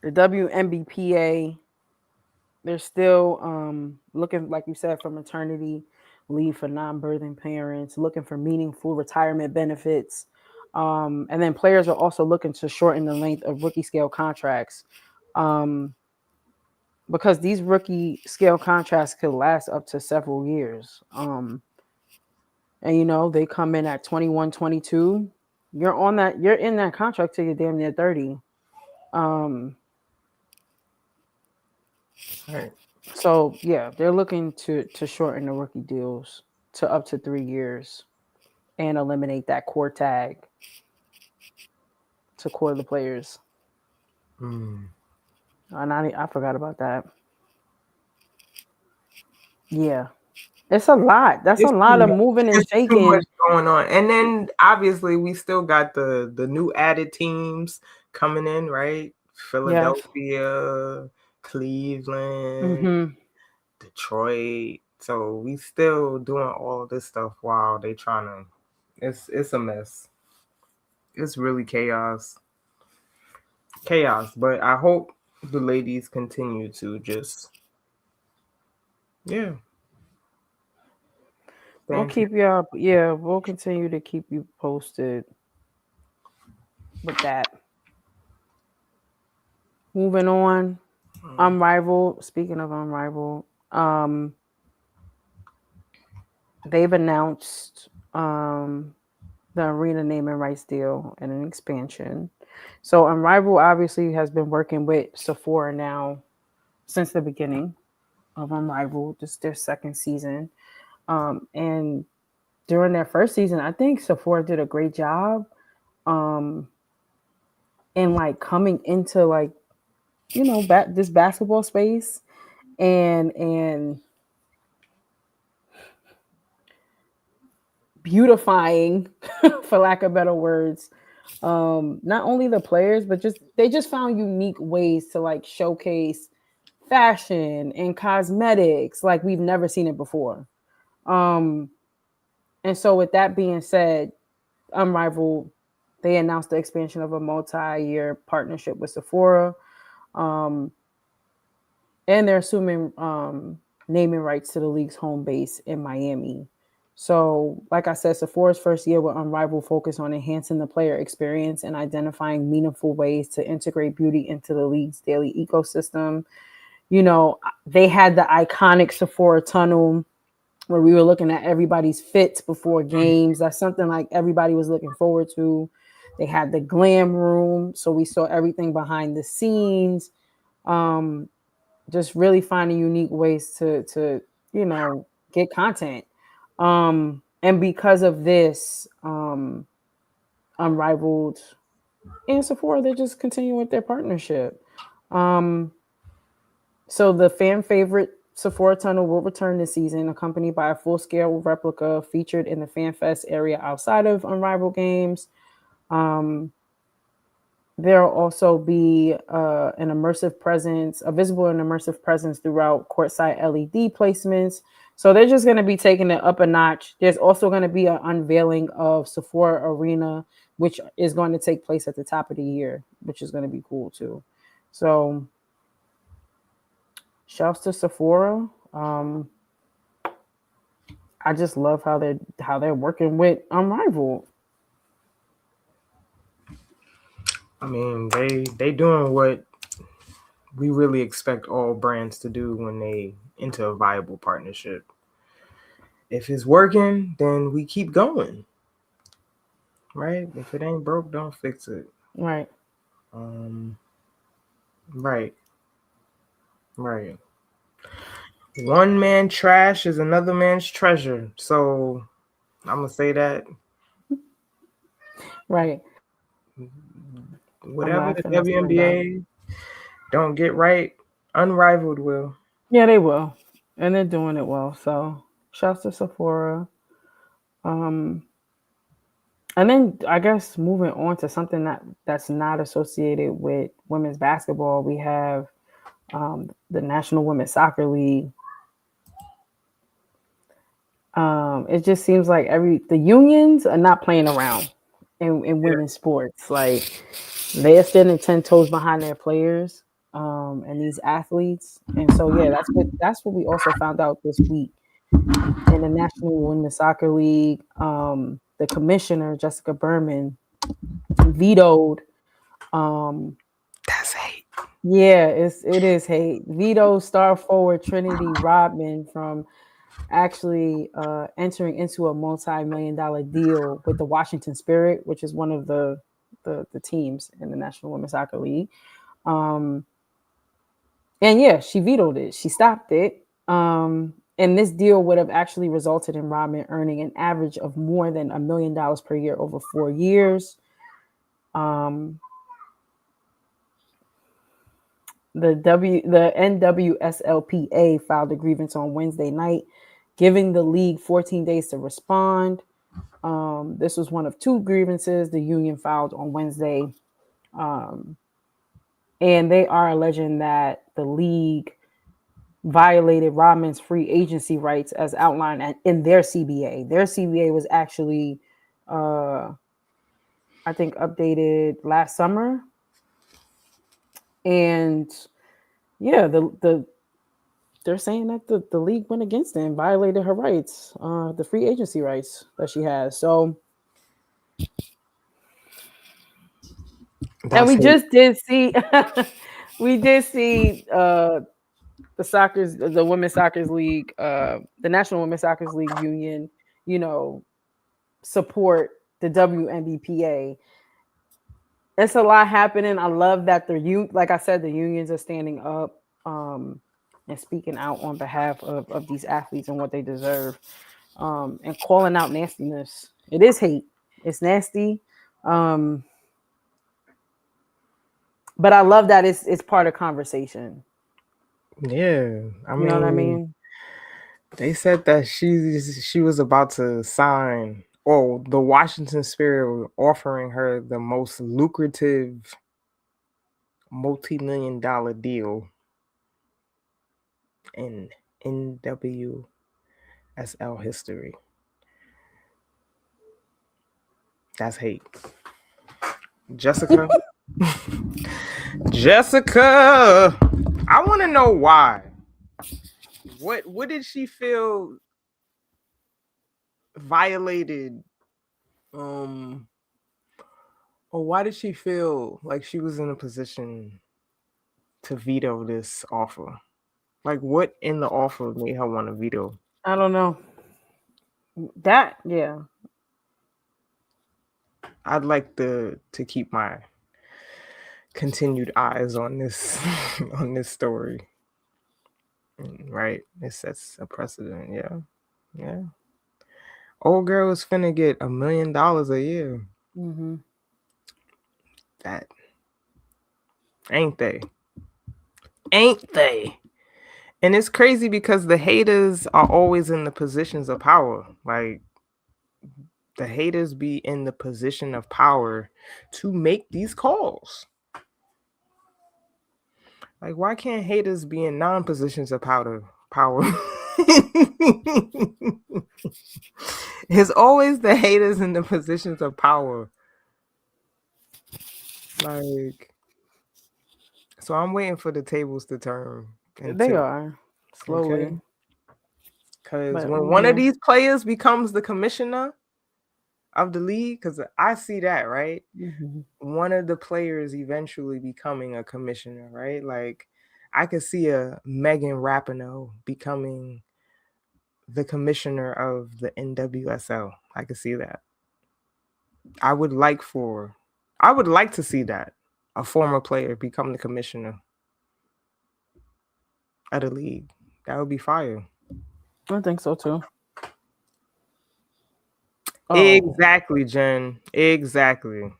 the WNBPA. They're still looking, like you said, for maternity leave for non-birthing parents, looking for meaningful retirement benefits. And then players are also looking to shorten the length of rookie scale contracts. Um, because these rookie scale contracts could last up to several years. And they come in at 21, 22. You're in that contract till you're damn near 30. Um, Right. so yeah, they're looking to shorten the rookie deals to up to 3 years and eliminate that core tag to core the players. Mm. And I forgot about that. Yeah. It's a lot. That's a It's too lot of much. moving and It's too much shaking. going on. And then obviously we still got the new added teams coming in, right? Yes. Philadelphia, Cleveland, Mm-hmm. Detroit. So we still doing all this stuff while they trying to. It's a mess. It's really chaos. But I hope the ladies continue to just yeah We'll stand to. keep you up. Yeah, we'll continue to keep you posted with that. Moving on. Unrivaled. Speaking of Unrivaled, they've announced the arena naming rights deal and an expansion. So Unrivaled obviously has been working with Sephora now since the beginning of Unrivaled. This is their second season. And during their first season, I think Sephora did a great job um, in like coming into like this basketball space and beautifying, for lack of better words, not only the players but they just found unique ways to like showcase fashion and cosmetics like we've never seen it before. um and so with that being said, Unrivaled, they announced the expansion of a multi-year partnership with Sephora, um and they're assuming naming rights to the league's home base in Miami. So, like I said, Sephora's first year with Unrivaled focused on enhancing the player experience and identifying meaningful ways to integrate beauty into the league's daily ecosystem. They had the iconic Sephora tunnel where we were looking at everybody's fits before games. That's something like everybody was looking forward to. They had the glam room, so we saw everything behind the scenes. Um, just really finding unique ways to get content. And because of this, Unrivaled and Sephora, they're just continuing with their partnership. Um, so the fan favorite Sephora tunnel will return this season, accompanied by a full scale replica featured in the Fan Fest area outside of Unrivaled games. Um, There'll also be an immersive presence, a visible and immersive presence throughout courtside LED placements. So they're just going to be taking it up a notch. There's also going to be an unveiling of Sephora Arena, which is going to take place at the top of the year, which is going to be cool too. So, shouts to Sephora. I just love how they're working with Unrivaled. I mean, they doing what we really expect all brands to do when they enter a viable partnership. If it's working, then we keep going. Right? If it ain't broke, don't fix it. Right. Um, right. Right. One man trash is another man's treasure. So I'm gonna say that Right. I'm whatever the laughing at something about it. WNBA don't get right, Unrivaled will. Yeah, they will. And they're doing it well. So shouts to Sephora. Um, and then I guess moving on to something that's not associated with women's basketball, we have the National Women's Soccer League. It just seems like the unions are not playing around in Yeah. women's sports. Like they're standing 10 toes behind their players and these athletes. And so yeah, that's what we also found out this week in the National Women's Soccer League. The commissioner Jessica Berman vetoed. Um, That's hate. yeah, it is hate. Vetoed star forward Trinity Rodman from actually entering into a multi-million-dollar deal with the Washington Spirit, which is one of the teams in the National Women's Soccer League. Um, and yeah, she vetoed it. She stopped it. And this deal would have actually resulted in Rodman earning an average of more than $1 million per year over 4 years. Um, the NWSLPA filed a grievance on Wednesday night, giving the league 14 days to respond. This was one of 2 grievances the union filed on Wednesday. Um, and they are alleging that the league violated Rodman's free agency rights as outlined in their CBA. Their CBA was actually, I think, updated last summer. And yeah, they're saying that the league went against it and violated her rights, the free agency rights that she has. So, and That's hate. we did see the women's soccer league, the National Women's Soccer League union, you know, support the WNBPA. It's a lot happening. I love that like I said, the unions are standing up and speaking out on behalf of these athletes and what they deserve, and calling out nastiness. It is hate. It's nasty. But I love that it's part of conversation. Yeah. I You know what I mean, mean? they said that she was about to sign. Oh, the Washington Spirit were offering her the most lucrative multi-million-dollar deal in NWSL history. That's hate. Jessica. Jessica. I want to know why. What did she feel violated? Or why did she feel like she was in a position to veto this offer? Like, what in the offer made her want to veto? I don't know. That yeah. I'd like to keep my continued eyes on this on this story. Right. It sets a precedent. Yeah. Yeah. Old girl is finna get $1 million a year. Mm-hmm. That ain't they? Ain't they? And it's crazy because the haters are always in the positions of power. Like the haters be in the position of power to make these calls. Like, why can't haters be in non-positions of power? It's always the haters in the positions of power. Like, so I'm waiting for the tables to turn They until are okay. slowly, Because but when we'll one of get. these players becomes the commissioner of the league, because I see that, right? Mm-hmm. One of the players eventually becoming a commissioner, right? Like I could see a Megan Rapinoe becoming the commissioner of the NWSL. I could see that. I would like for I would like to see that. A former player become the commissioner of the league. That would be fire. I think so too. Oh, Exactly, Jen. Exactly.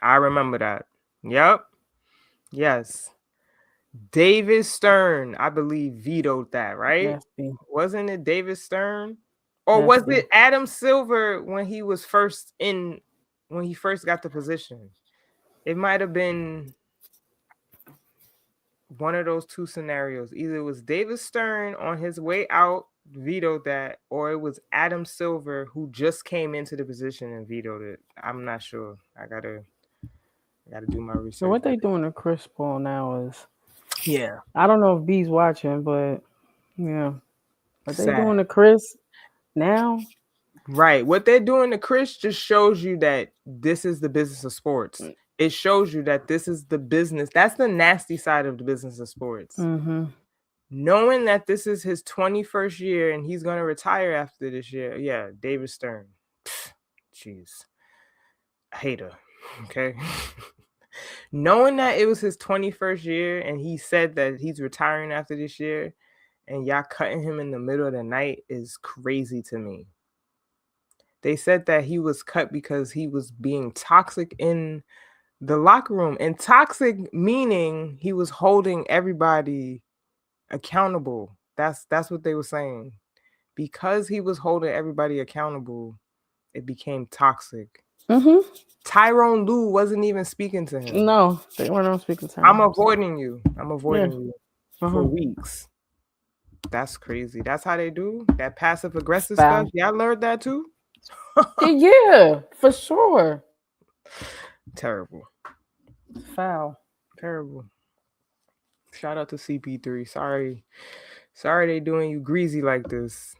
I remember that. Yep. Yes. David Stern, I believe, vetoed that, right? nasty, Wasn't it David Stern? Or was nasty. it Adam Silver when he was first in when he first got the position? It might have been one of those two scenarios. Either it was David Stern on his way out vetoed that, or it was Adam Silver who just came into the position and vetoed it. I'm not sure. I gotta do my So research. what they doing to Chris Paul now is, Yeah, I don't know if B's watching, but yeah, what they sad. doing to Chris now? Right. What they're doing to Chris just shows you that this is the business of sports. It shows you that this is the business. That's the nasty side of the business of sports. Mm-hmm. Knowing that this is his 21st year and he's going to retire after this year. Yeah, David Stern. Jeez. Hater. Okay. Knowing that it was his 21st year and he said that he's retiring after this year and y'all cutting him in the middle of the night is crazy to me. They said that he was cut because he was being toxic in the locker room. And toxic meaning he was holding everybody accountable. That's what they were saying. Because he was holding everybody accountable, it became toxic. Mm-hmm. Tyrone Lue wasn't even speaking to him. No, they weren't on speaking I'm terms. avoiding you. I'm Yeah. avoiding you for Uh-huh. weeks. That's crazy. That's how they do that passive aggressive stuff. Foul. Y'all learned that too? Yeah, for sure. Terrible. Foul. Terrible. Shout out to CP3. Sorry they doing you greasy like this.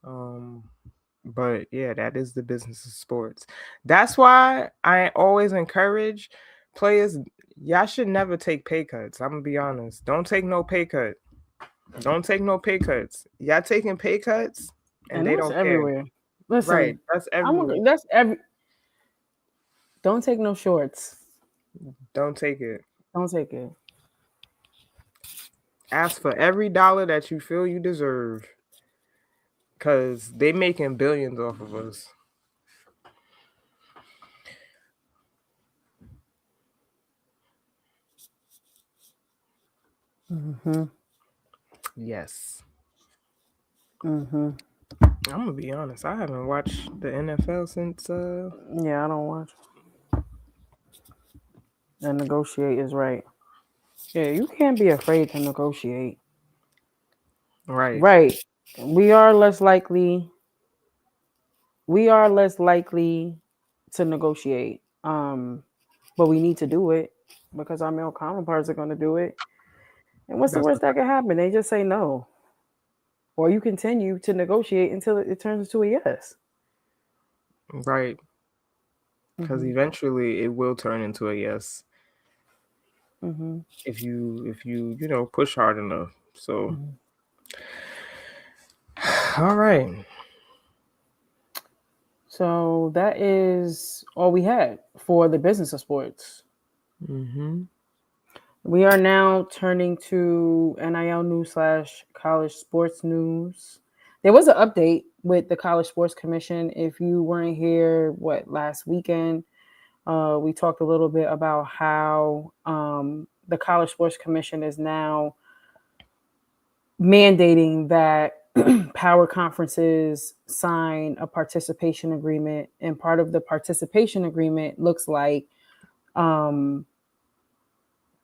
But yeah, that is the business of sports. That's why I always encourage players. Y'all should never take pay cuts. I'm gonna be honest. Don't take no pay cut. Don't take no pay cuts. Y'all taking pay cuts and And they that's don't care. everywhere. Right. Listen, That's everywhere. that's every. Don't take no shorts. Don't take it. Don't take it. Ask for every dollar that you feel you deserve. Cause they making billions off of us. Mm-hmm. Yes. Mm-hmm. I'm gonna be honest. I haven't watched the NFL since Yeah, I don't watch. And negotiate is right. Yeah, you can't be afraid to negotiate. right. Right. We are less likely. We are less likely to negotiate. But we need to do it because our male counterparts are going to do it. And what's the That's worst that could happen? They just say no, or you continue to negotiate until it turns into a yes. right. Because Mm-hmm. eventually it will turn into a yes Mm-hmm. if you push hard enough. So Mm-hmm. all right. So that is all we had for the business of sports. Mm-hmm. We are now turning to NIL news slash college sports news. There was an update with the College Sports Commission. If you weren't here, last weekend, we talked a little bit about how the College Sports Commission is now mandating that power conferences sign a participation agreement. And part of the participation agreement looks like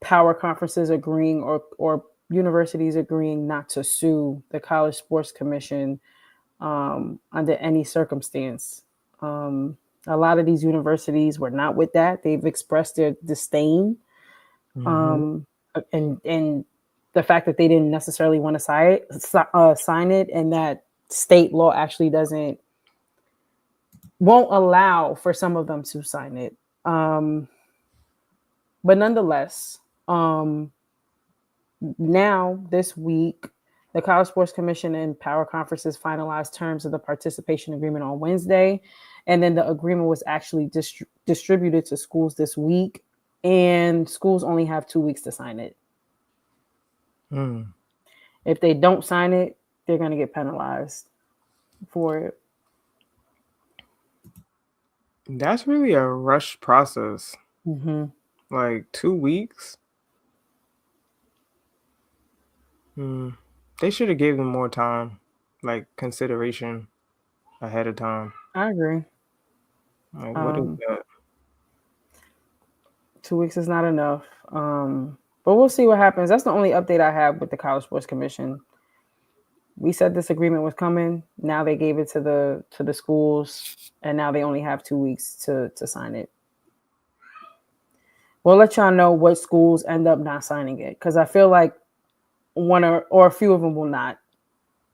power conferences agreeing or universities agreeing not to sue the College Sports Commission under any circumstance. A lot of these universities were not with that. They've expressed their disdain, and the fact that they didn't necessarily want to sign it, and that state law actually won't allow for some of them to sign it. But nonetheless, now this week, the College Sports Commission and power conferences finalized terms of the participation agreement on Wednesday. And then the agreement was actually distributed to schools this week. And schools only have 2 weeks to sign it. If they don't sign it, they're going to get penalized for it. That's really a rush process. Like 2 weeks. They should have gave them more time, like consideration ahead of time. I agree. Like, what is that? 2 weeks is not enough. But we'll see what happens. That's the only update I have with the College Sports Commission. We said this agreement was coming. Now they gave it to the schools, and now they only have 2 weeks to sign it. We'll let y'all know what schools end up not signing it, because I feel like one or a few of them will not.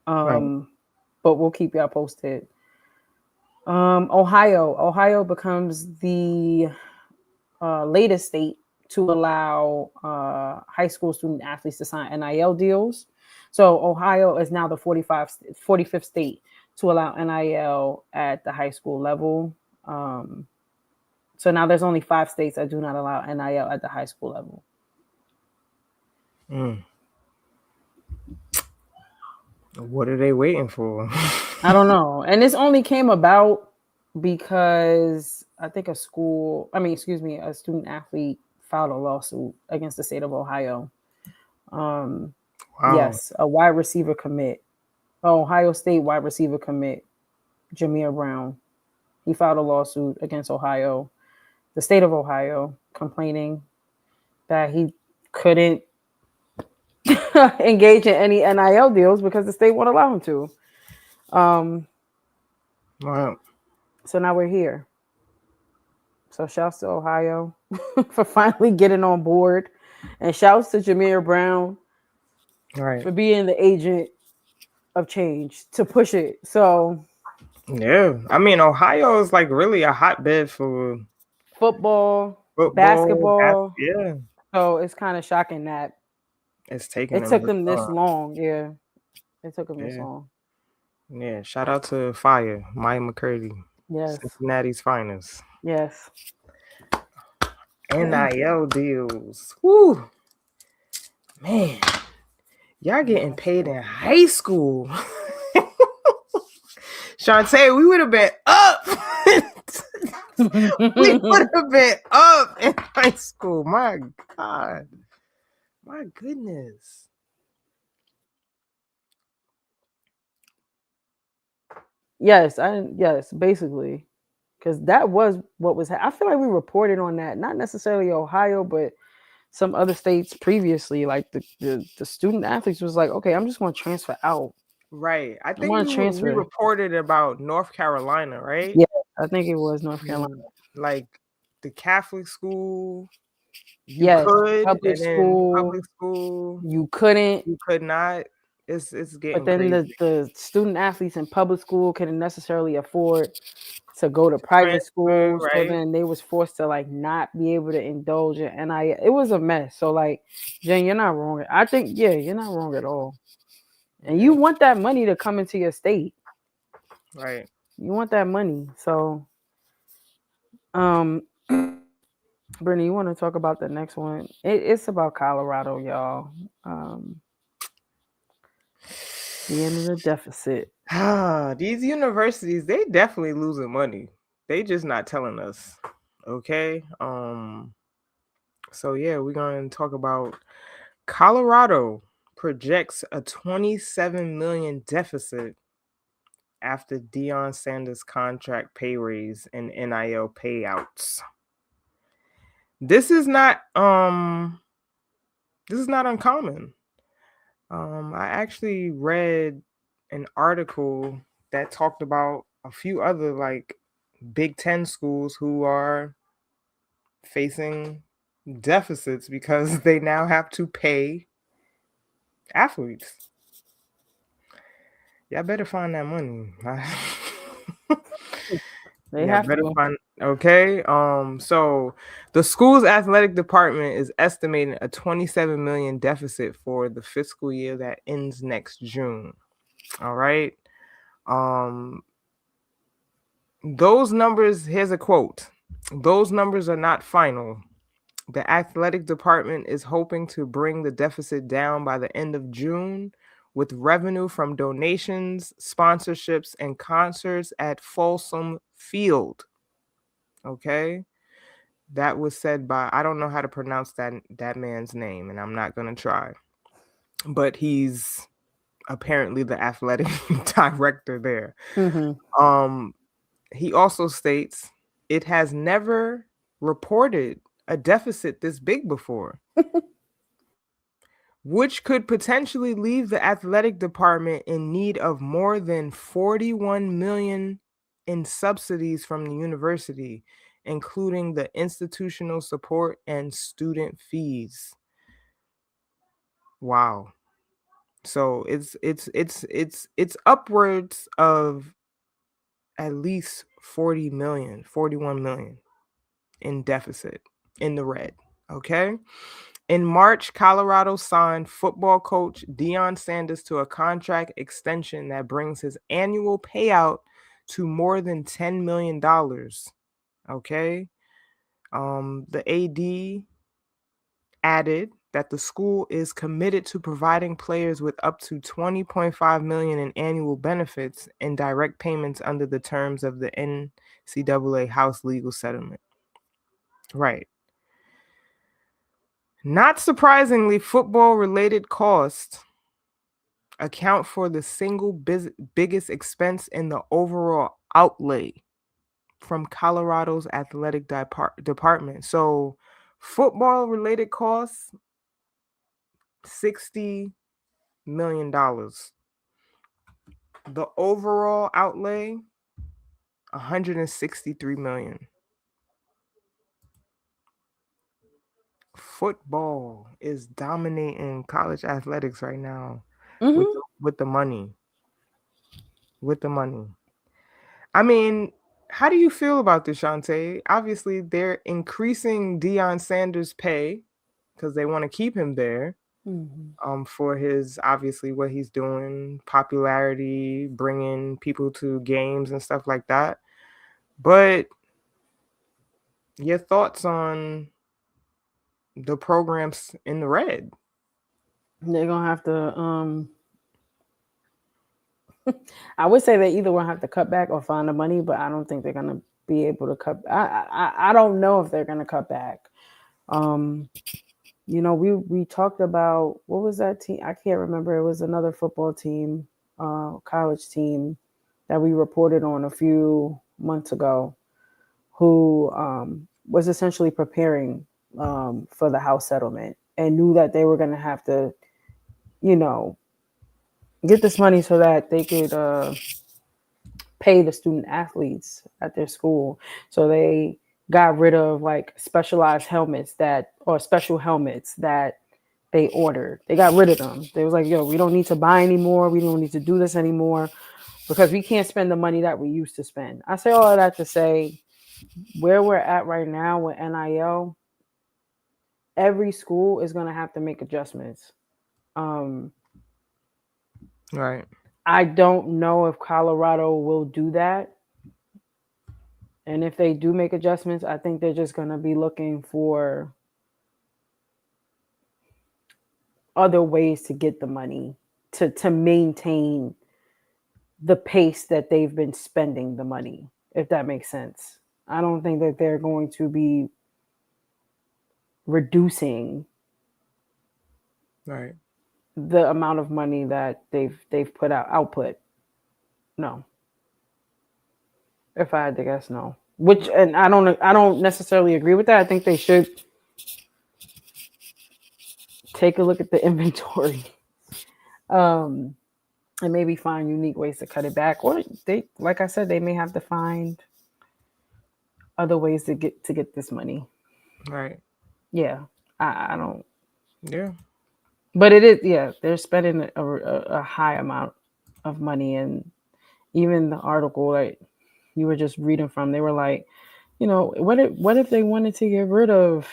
Right. But we'll keep y'all posted. Ohio becomes the latest state to allow high school student athletes to sign NIL deals. So Ohio is now the 45th state to allow NIL at the high school level. So now there's only 5 states that do not allow NIL at the high school level. What are they waiting for? I don't know. And this only came about because I think a student athlete filed a lawsuit against the state of Ohio. Wow. Yes, a wide receiver commit. Ohio State wide receiver commit, Jameer Brown. He filed a lawsuit against Ohio, the state of Ohio, complaining that he couldn't engage in any NIL deals because the state won't allow him to. Wow. So now we're here. So shouts to Ohio for finally getting on board, and shouts to Jameer Brown for being the agent of change to push it. So yeah, I mean, Ohio is like really a hotbed for football, basketball. Yeah. So it's kind of shocking that it took them this long. Yeah, it took them this long. Yeah, shout out to Fire, Maya McCurdy. Yes, Cincinnati's finest. Yes. NIL deals. Woo, man, y'all getting paid in high school. Chantee, we would have been up. We would have been up in high school. My God. My goodness. Yes, basically. Because that was what was. I feel like we reported on that, not necessarily Ohio, but some other states previously. Like the student athletes was like, okay, I'm just going to transfer out. Right. I think we reported about North Carolina, right? Yeah, I think it was North Carolina. Like the Catholic school, public school, you couldn't. You could not. It's getting. But then crazy. the student athletes in public school couldn't necessarily afford to go to private schools, right? So then they was forced to like not be able to indulge in NIL. It was a mess. So like, Jen, you're not wrong. I think you're not wrong at all. And you want that money to come into your state, right? You want that money. So, Brittany, you want to talk about the next one? It's about Colorado, y'all. Um, being in a deficit. These universities, they definitely losing money. They just not telling us. Okay. So yeah, we're gonna talk about Colorado projects a 27 million deficit after Deion Sanders' contract pay raise and NIL payouts. This is not uncommon. I actually read an article that talked about a few other like Big Ten schools who are facing deficits because they now have to pay athletes. Y'all better find that money. They Yeah, have better to. find. Okay. So the school's athletic department is estimating a 27 million deficit for the fiscal year that ends next June. All right. Um, those numbers, here's a quote. Those numbers are not final. The athletic department is hoping to bring the deficit down by the end of June with revenue from donations, sponsorships, and concerts at Folsom Field. Okay. That was said by, I don't know how to pronounce that man's name, and I'm not gonna try. But he's apparently the athletic director there. Mm-hmm. He also states it has never reported a deficit this big before, which could potentially leave the athletic department in need of more than 41 million in subsidies from the university, including the institutional support and student fees. Wow. So it's upwards of at least 40 million, 41 million in deficit in the red. Okay. In March, Colorado signed football coach Deion Sanders to a contract extension that brings his annual payout to more than $10 million. Okay. The AD added that the school is committed to providing players with up to 20.5 million in annual benefits and direct payments under the terms of the NCAA House legal settlement. Right. Not surprisingly, football related costs account for the single biggest expense in the overall outlay from Colorado's athletic department. So, football related costs $60 million. The overall outlay 163 million. Football is dominating college athletics right now with Mm-hmm. with the money. With the money. I mean, how do you feel about this, Chantee? Obviously, they're increasing Deion Sanders' pay because they want to keep him there. Mm-hmm. For his obviously what he's doing, popularity, bringing people to games and stuff like that. But your thoughts on the programs in the red? They're gonna have to. I would say they either gonna have to cut back or find the money, but I don't think they're gonna be able to cut. I don't know if they're gonna cut back. Um, we talked about what was that team? I can't remember. It was another football team, college team that we reported on a few months ago, who was essentially preparing for the house settlement and knew that they were going to have to, you know, get this money so that they could pay the student athletes at their school. So they got rid of like specialized helmets that or special helmets that they ordered. They got rid of them. They was like, yo, we don't need to buy anymore. We don't need to do this anymore because we can't spend the money that we used to spend. I say all of that to say where we're at right now with NIL, every school is going to have to make adjustments. Um, Right. I don't know if Colorado will do that. And if they do make adjustments, I think they're just going to be looking for other ways to get the money to maintain the pace that they've been spending the money, if that makes sense. I don't think that they're going to be reducing Right. the amount of money that they've put out output. No. If I had to guess, no. Which, and I don't necessarily agree with that. I think they should take a look at the inventory. And maybe find unique ways to cut it back. Or they, like I said, they may have to find other ways to get this money. Right. Yeah. I don't. Yeah. But it is, yeah, they're spending a high amount of money. And even the article that you were just reading from, they were like, what if they wanted to get rid of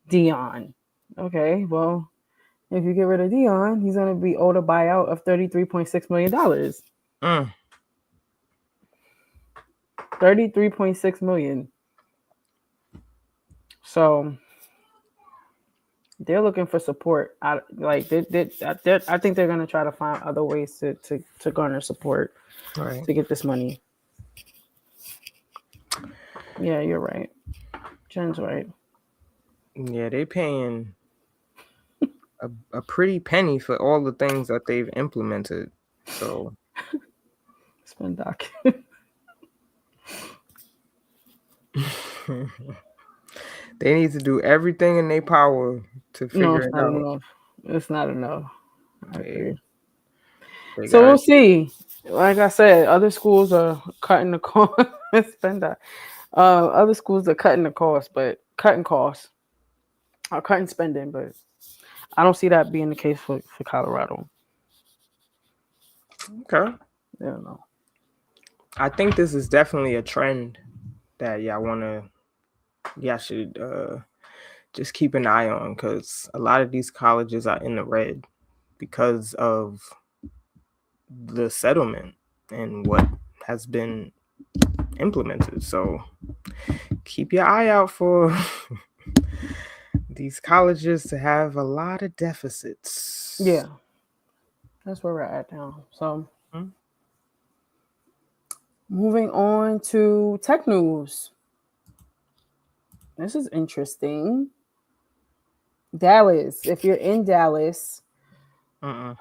Dion? Okay, well, if you get rid of Dion, he's going to be owed a buyout of $33.6 million. Mm. $33.6 million. So they're looking for support. I think they're going to try to find other ways to garner support Right. to get this money. Yeah, you're right. Jen's right. Yeah, they paying a pretty penny for all the things that they've implemented. So Spin doc. they need to do everything in their power to No, figure it's it not out. enough. It's not enough. I agree. They So got we'll see. Like I said, other schools are cutting the cost. Spend that. Other schools are cutting the cost, but cutting costs, are cutting spending, but I don't see that being the case for Colorado. okay. I don't know. I think this is definitely a trend that y'all should just keep an eye on, because a lot of these colleges are in the red because of the settlement and what has been implemented. So keep your eye out for these colleges to have a lot of deficits. Yeah, that's where we're at now. So moving on to tech news. This is interesting. Dallas. If you're in Dallas, if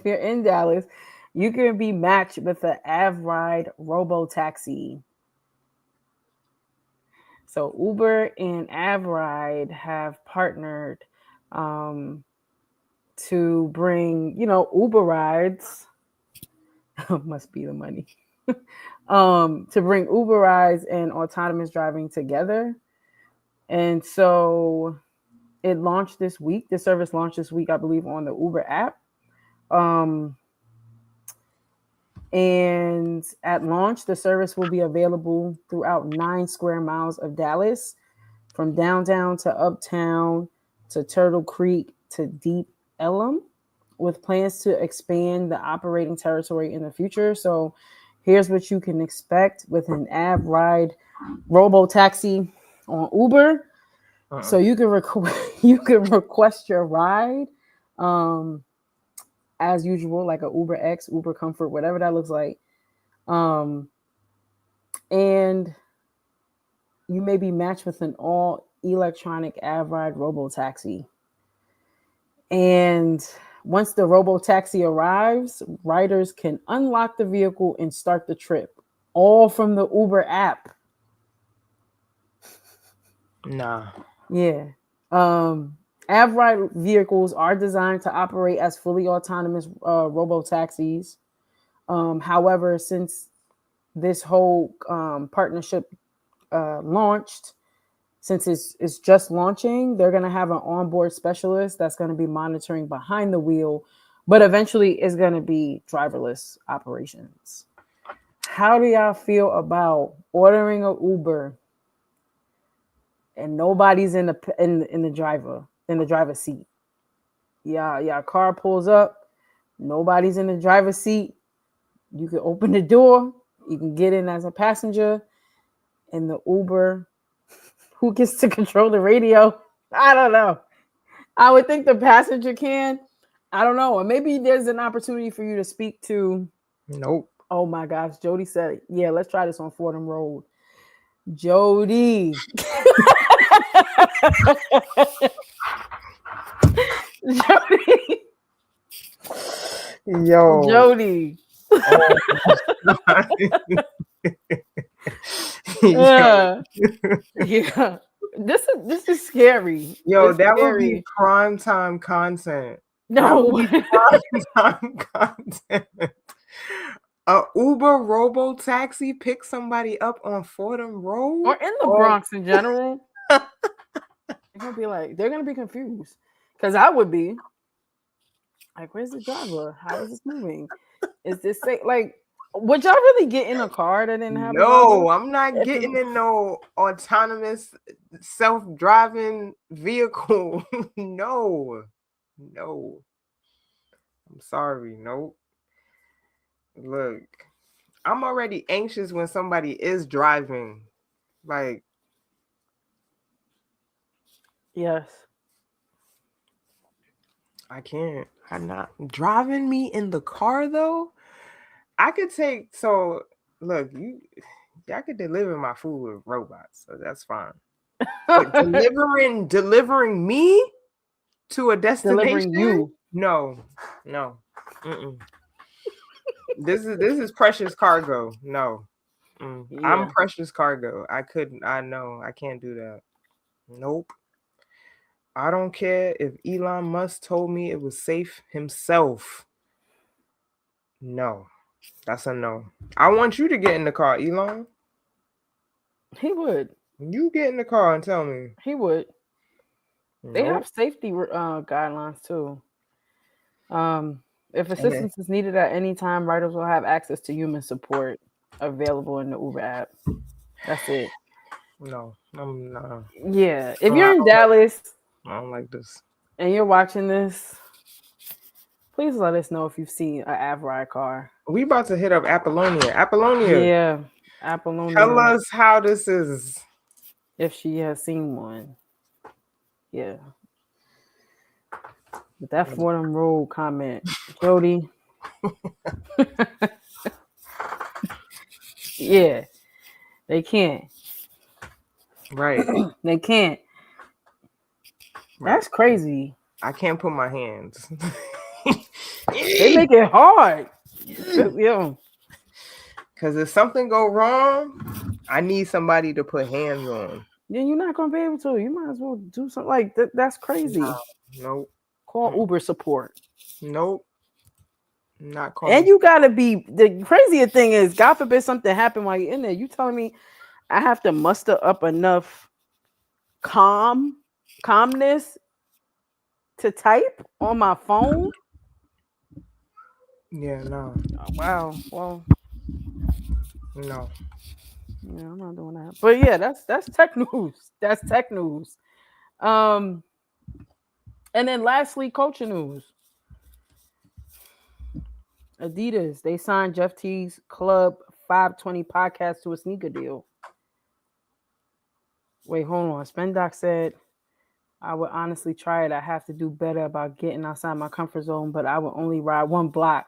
you're in Dallas, you can be matched with the AvRide Robotaxi. So Uber and AvRide have partnered to bring, Uber rides. Must be the money. To bring Uber rides and autonomous driving together. And so it launched this week. The service launched this week, I believe, on the Uber app. And at launch, the service will be available throughout 9 square miles of Dallas, from downtown to uptown to Turtle Creek to Deep Ellum, with plans to expand the operating territory in the future. So here's what you can expect with an AvRide Robotaxi on Uber. So you can request your ride, as usual, like a Uber X, Uber Comfort, whatever that looks like. And you may be matched with an all electronic AvRide Robotaxi. And once the Robotaxi arrives, riders can unlock the vehicle and start the trip, all from the Uber app. Nah. Yeah. AvRide vehicles are designed to operate as fully autonomous robotaxis. However, since this whole partnership launched, since it's just launching, they're going to have an onboard specialist that's going to be monitoring behind the wheel, but eventually it's going to be driverless operations. How do y'all feel about ordering an Uber and nobody's in the driver's seat? Yeah, car pulls up, nobody's in the driver's seat. You can open the door, You can get in as a passenger in the Uber. Who gets to control the radio? I don't know. I would think the passenger can. I don't know. Or maybe there's an opportunity for you to speak to. Nope. Oh my gosh. Jody said, yeah, let's try this on Fordham Road. Jody. Jody. Yo. Jody. Oh my Yeah. Yeah. This is scary. Yo, It's that scary. would be prime time content. That No. would be prime time content. A Uber Robotaxi pick somebody up on Fordham Road? Or in the Bronx in general. They're gonna be confused. Because I would be like, where's the driver? How is this moving? Is this safe? Like, would y'all really get in a car that didn't have a driver? No, I'm not getting in no autonomous self-driving vehicle. No. I'm sorry. Nope. Look, I'm already anxious when somebody is driving. Like, yes. I can't. I'm not driving me in the car though. I could take look, y'all could deliver my food with robots, so that's fine. But delivering me to a destination? Delivering you. No. Mm-mm. This is precious cargo. No. Yeah. I'm precious cargo. I can't do that. Nope. I don't care if Elon Musk told me it was safe himself. No. That's a no. I want you to get in the car, Elon. He would. You get in the car and tell me. He would. Nope. They have safety guidelines too. If assistance is needed at any time, riders will have access to human support available in the Uber app. That's it. No, I'm not. Yeah. If you're in Dallas, I don't like this. And you're watching this, please let us know if you've seen an Avride car. We about to hit up Apollonia. Yeah, Apollonia. Tell us how this is. If she has seen one. Yeah. With that Fordham Road comment, Jody. Yeah, they can't. Right. They can't. That's crazy. I can't put my hands. They make it hard. Yeah. Because if something go wrong, I need somebody to put hands on. Then you're not gonna be able to. You might as well do something like that. That's crazy. Nope. Call Uber support. Nope. Not calling. And you gotta be. The crazier thing is, God forbid something happen while you're in there. You telling me I have to muster up enough calmness to type on my phone? Yeah, no. Oh, wow. Well, no. Yeah, I'm not doing that. But yeah, that's tech news. That's tech news. And then lastly, culture news. Adidas, they signed Jeff T's Club 520 podcast to a sneaker deal. Wait, hold on. Spendoc said, I would honestly try it. I have to do better about getting outside my comfort zone, but I would only ride one block.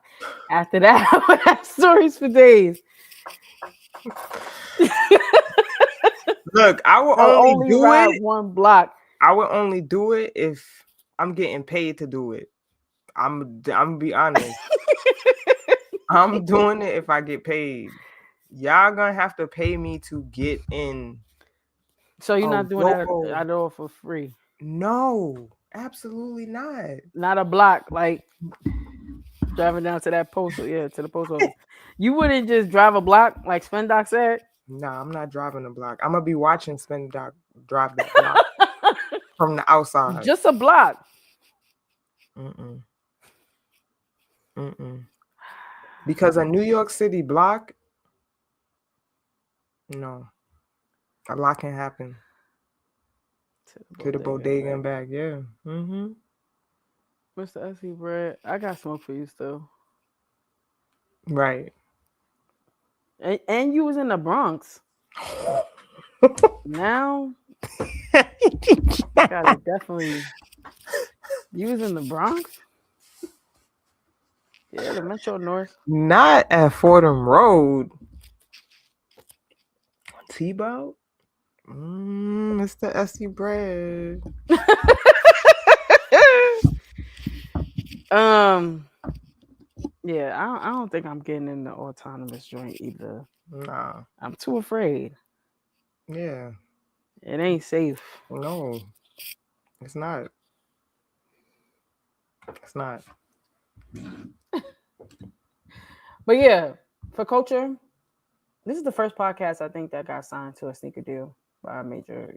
After that, I would have stories for days. Look, I will only do ride it one block. I would only do it if I'm getting paid to do it. I'm gonna be honest. I'm doing it if I get paid. Y'all gonna have to pay me to get in. So you're not doing that at all for free? No, absolutely not. Not a block, like driving down to that post, to the post office. You wouldn't just drive a block like Spendoc said? Nah, I'm not driving a block. I'm gonna be watching Spendoc drive that block from the outside. Just a block. Because a New York City block, no. A lot can happen. To the bodega and back, yeah. Mr. S.E. Bread, I got smoke for you still. Right. And you was in the Bronx. Now I gotta definitely. You was in the Bronx. Yeah, the Metro North. Not at Fordham Road. Tebow? It's the SC bread. um. Yeah, I don't think I'm getting in the autonomous joint either. Nah. I'm too afraid. Yeah. It ain't safe. No. It's not. It's not. But yeah, for culture, this is the first podcast I think that got signed to a sneaker deal by a major,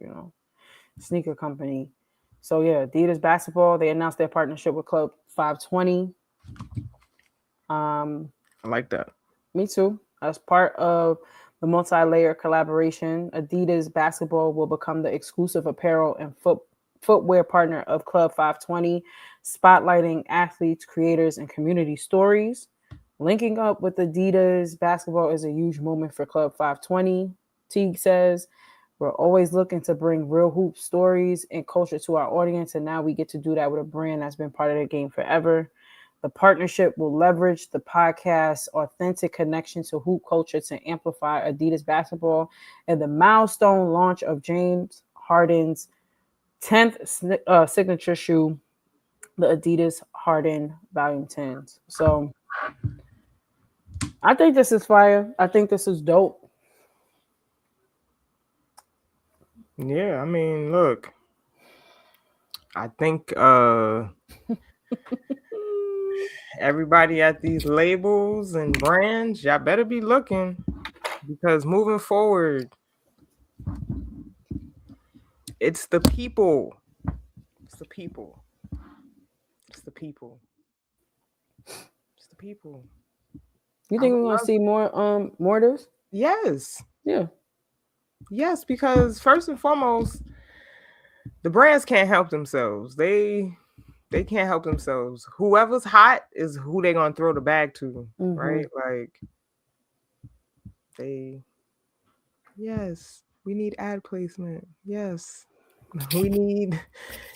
sneaker company. So yeah, Adidas basketball, they announced their partnership with Club 520. I like that. Me too. As part of the multi-layer collaboration, Adidas basketball will become the exclusive apparel and footwear partner of Club 520, spotlighting athletes, creators, and community stories. Linking up with Adidas basketball is a huge moment for Club 520. Teague says, we're always looking to bring real hoop stories and culture to our audience, and now we get to do that with a brand that's been part of the game forever. The partnership will leverage the podcast's authentic connection to hoop culture to amplify Adidas basketball and the milestone launch of James Harden's 10th signature shoe, the Adidas Harden Volume 10. So I think this is fire. I think this is dope. Yeah, I mean, look. I think everybody at these labels and brands, y'all better be looking because moving forward, it's the people. It's the people. It's the people. It's the people. You I think would we're gonna love see more of this? Yes. Yeah. Yes, because first and foremost, the brands can't help themselves. They can't help themselves. Whoever's hot is who they gonna throw the bag to, right? Like they yes, we need ad placement. Yes. We need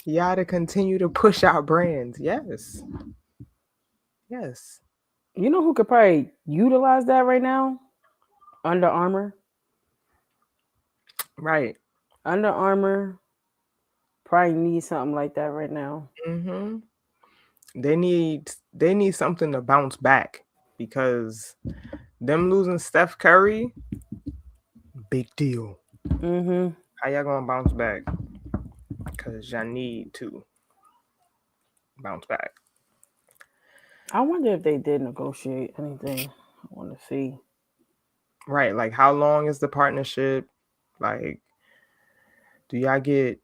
y'all to continue to push our brands. Yes. Yes. You know who could probably utilize that right now? Under Armour. Right. Under Armour probably needs something like that right now. Mm-hmm. They need something to bounce back because them losing Steph Curry, big deal. Mm-hmm. How y'all gonna bounce back? Because y'all need to bounce back. I wonder if they did negotiate anything. I want to see. Right. Like, how long is the partnership? Like, do y'all get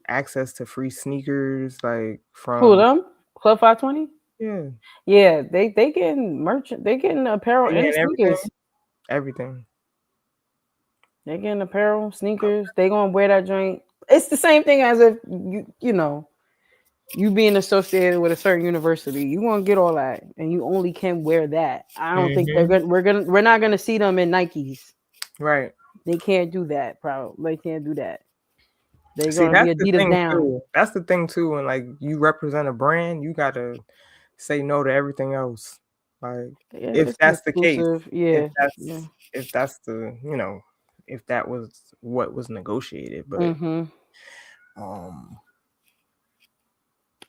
access to free sneakers? Like, Who from. them? Club 520? Yeah. Yeah, they getting merchant. They getting apparel They and getting everything. sneakers. Everything. They getting apparel, sneakers. They gonna wear that joint. It's the same thing as if you being associated with a certain university. You gonna get all that, and you only can wear that. I don't think they're Mm-hmm. gonna. We're not gonna see them in Nikes. Right. They can't do that. Probably they can't do that. They're See, gonna be that's the Adidas thing down. too. That's the thing too. When like you represent a brand, you gotta say no to everything else. Like, Yeah, if it's an that's the case, exclusive. if Yeah, yeah. that's if that's the if that was what was negotiated, but Mm-hmm. um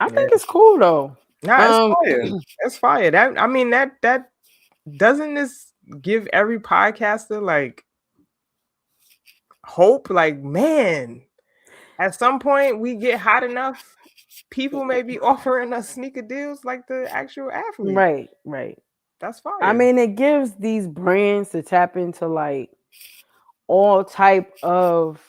I yeah, think it's cool though. nah, it's Um, fire. It's fire. That I mean that doesn't this give every podcaster like hope? Like, man, at some point we get hot enough, people may be offering us sneaker deals like the actual athlete. right, right. That's I fire. mean, it gives these brands to tap into like all type of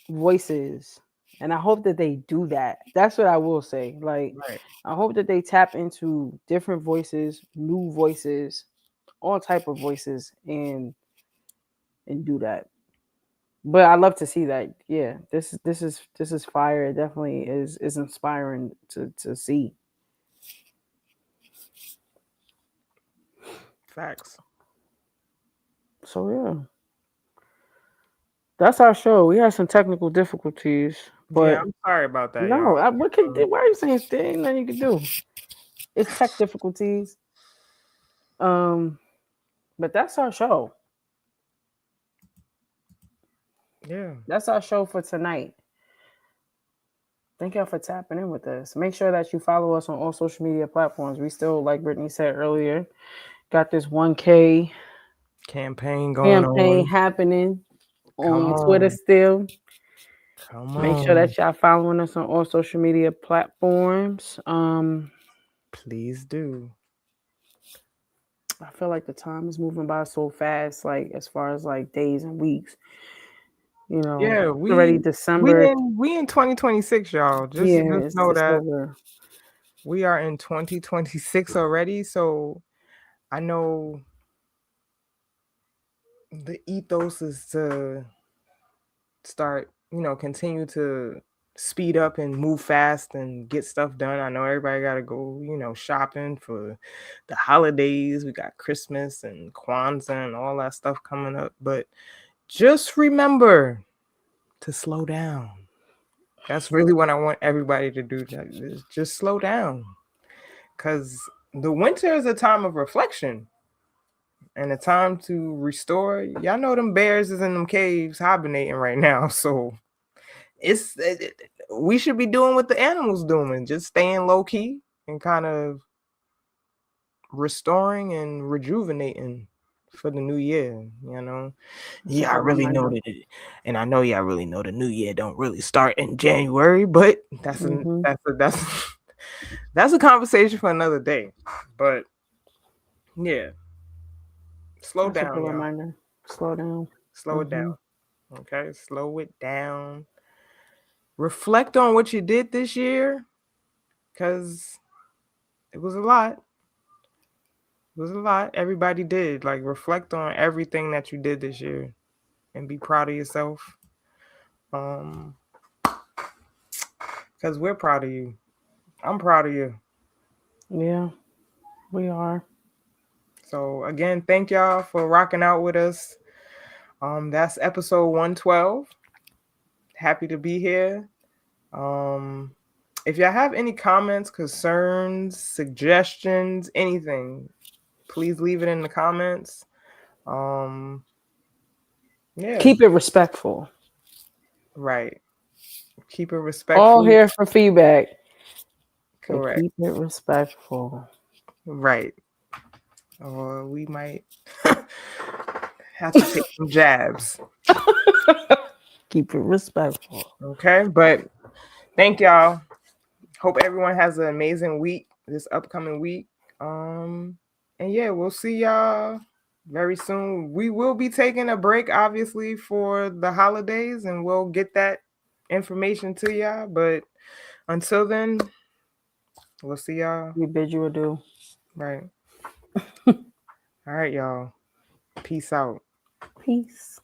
voices, and I hope that they do that. That's what I will say. Like, Right. I hope that they tap into different voices, new voices, all type of voices, and do that. But I love to see that. Yeah, this is fire. It definitely is inspiring to see. Facts. So yeah, that's our show. We had some technical difficulties, Yeah, but I'm sorry about that, y'all. no, what could why are you saying there ain't nothing you can do? It's tech difficulties. Um, but that's our show. Yeah. That's our show for tonight. Thank y'all for tapping in with us. Make sure that you follow us on all social media platforms. We still, like Brittany said earlier, got this 1K Campaign going campaign on. happening Come on Twitter on. still. Come Make sure on. that y'all following us on all social media platforms. Please do. I feel like the time is moving by so fast, like as far as like days and weeks. You know, Yeah, it's already December. we in 2026, y'all. Just Yeah, know it's that over. we are in 2026 already. So I know the ethos is to start, continue to speed up and move fast and get stuff done. I know everybody got to go, shopping for the holidays. We got Christmas and Kwanzaa and all that stuff coming up. But just remember to slow down. That's really what I want everybody to do. Just slow down. Because the winter is a time of reflection and a time to restore. Y'all know them bears is in them caves hibernating right now. So we should be doing what the animals doing, just staying low key and kind of restoring and rejuvenating for the new year. That's a I good really know reminder. that and I know y'all really know the new year don't really start in January, but that's Mm-hmm. that's a conversation for another day. But yeah, slow That's a good down, y'all. reminder. Slow down. Slow it Mm-hmm. down. Okay, slow it down. Reflect on what you did this year, because it was a lot. It was a lot. Everybody did. Like, reflect on everything that you did this year and be proud of yourself. Because we're proud of you. I'm proud of you. Yeah, we are. So again, thank y'all for rocking out with us. That's episode 112. Happy to be here. If y'all have any comments, concerns, suggestions, anything, please leave it in the comments. Yeah. Keep it respectful. Right. Keep it All respectful. here for feedback. But Correct. keep it respectful. Right. Or we might have to take some jabs. Keep it respectful. Okay. But thank y'all. Hope everyone has an amazing week this upcoming week. And yeah, we'll see y'all very soon. We will be taking a break, obviously, for the holidays, and we'll get that information to y'all. But until then, we'll see y'all. We bid you adieu. Right. All right, y'all. Peace out. Peace.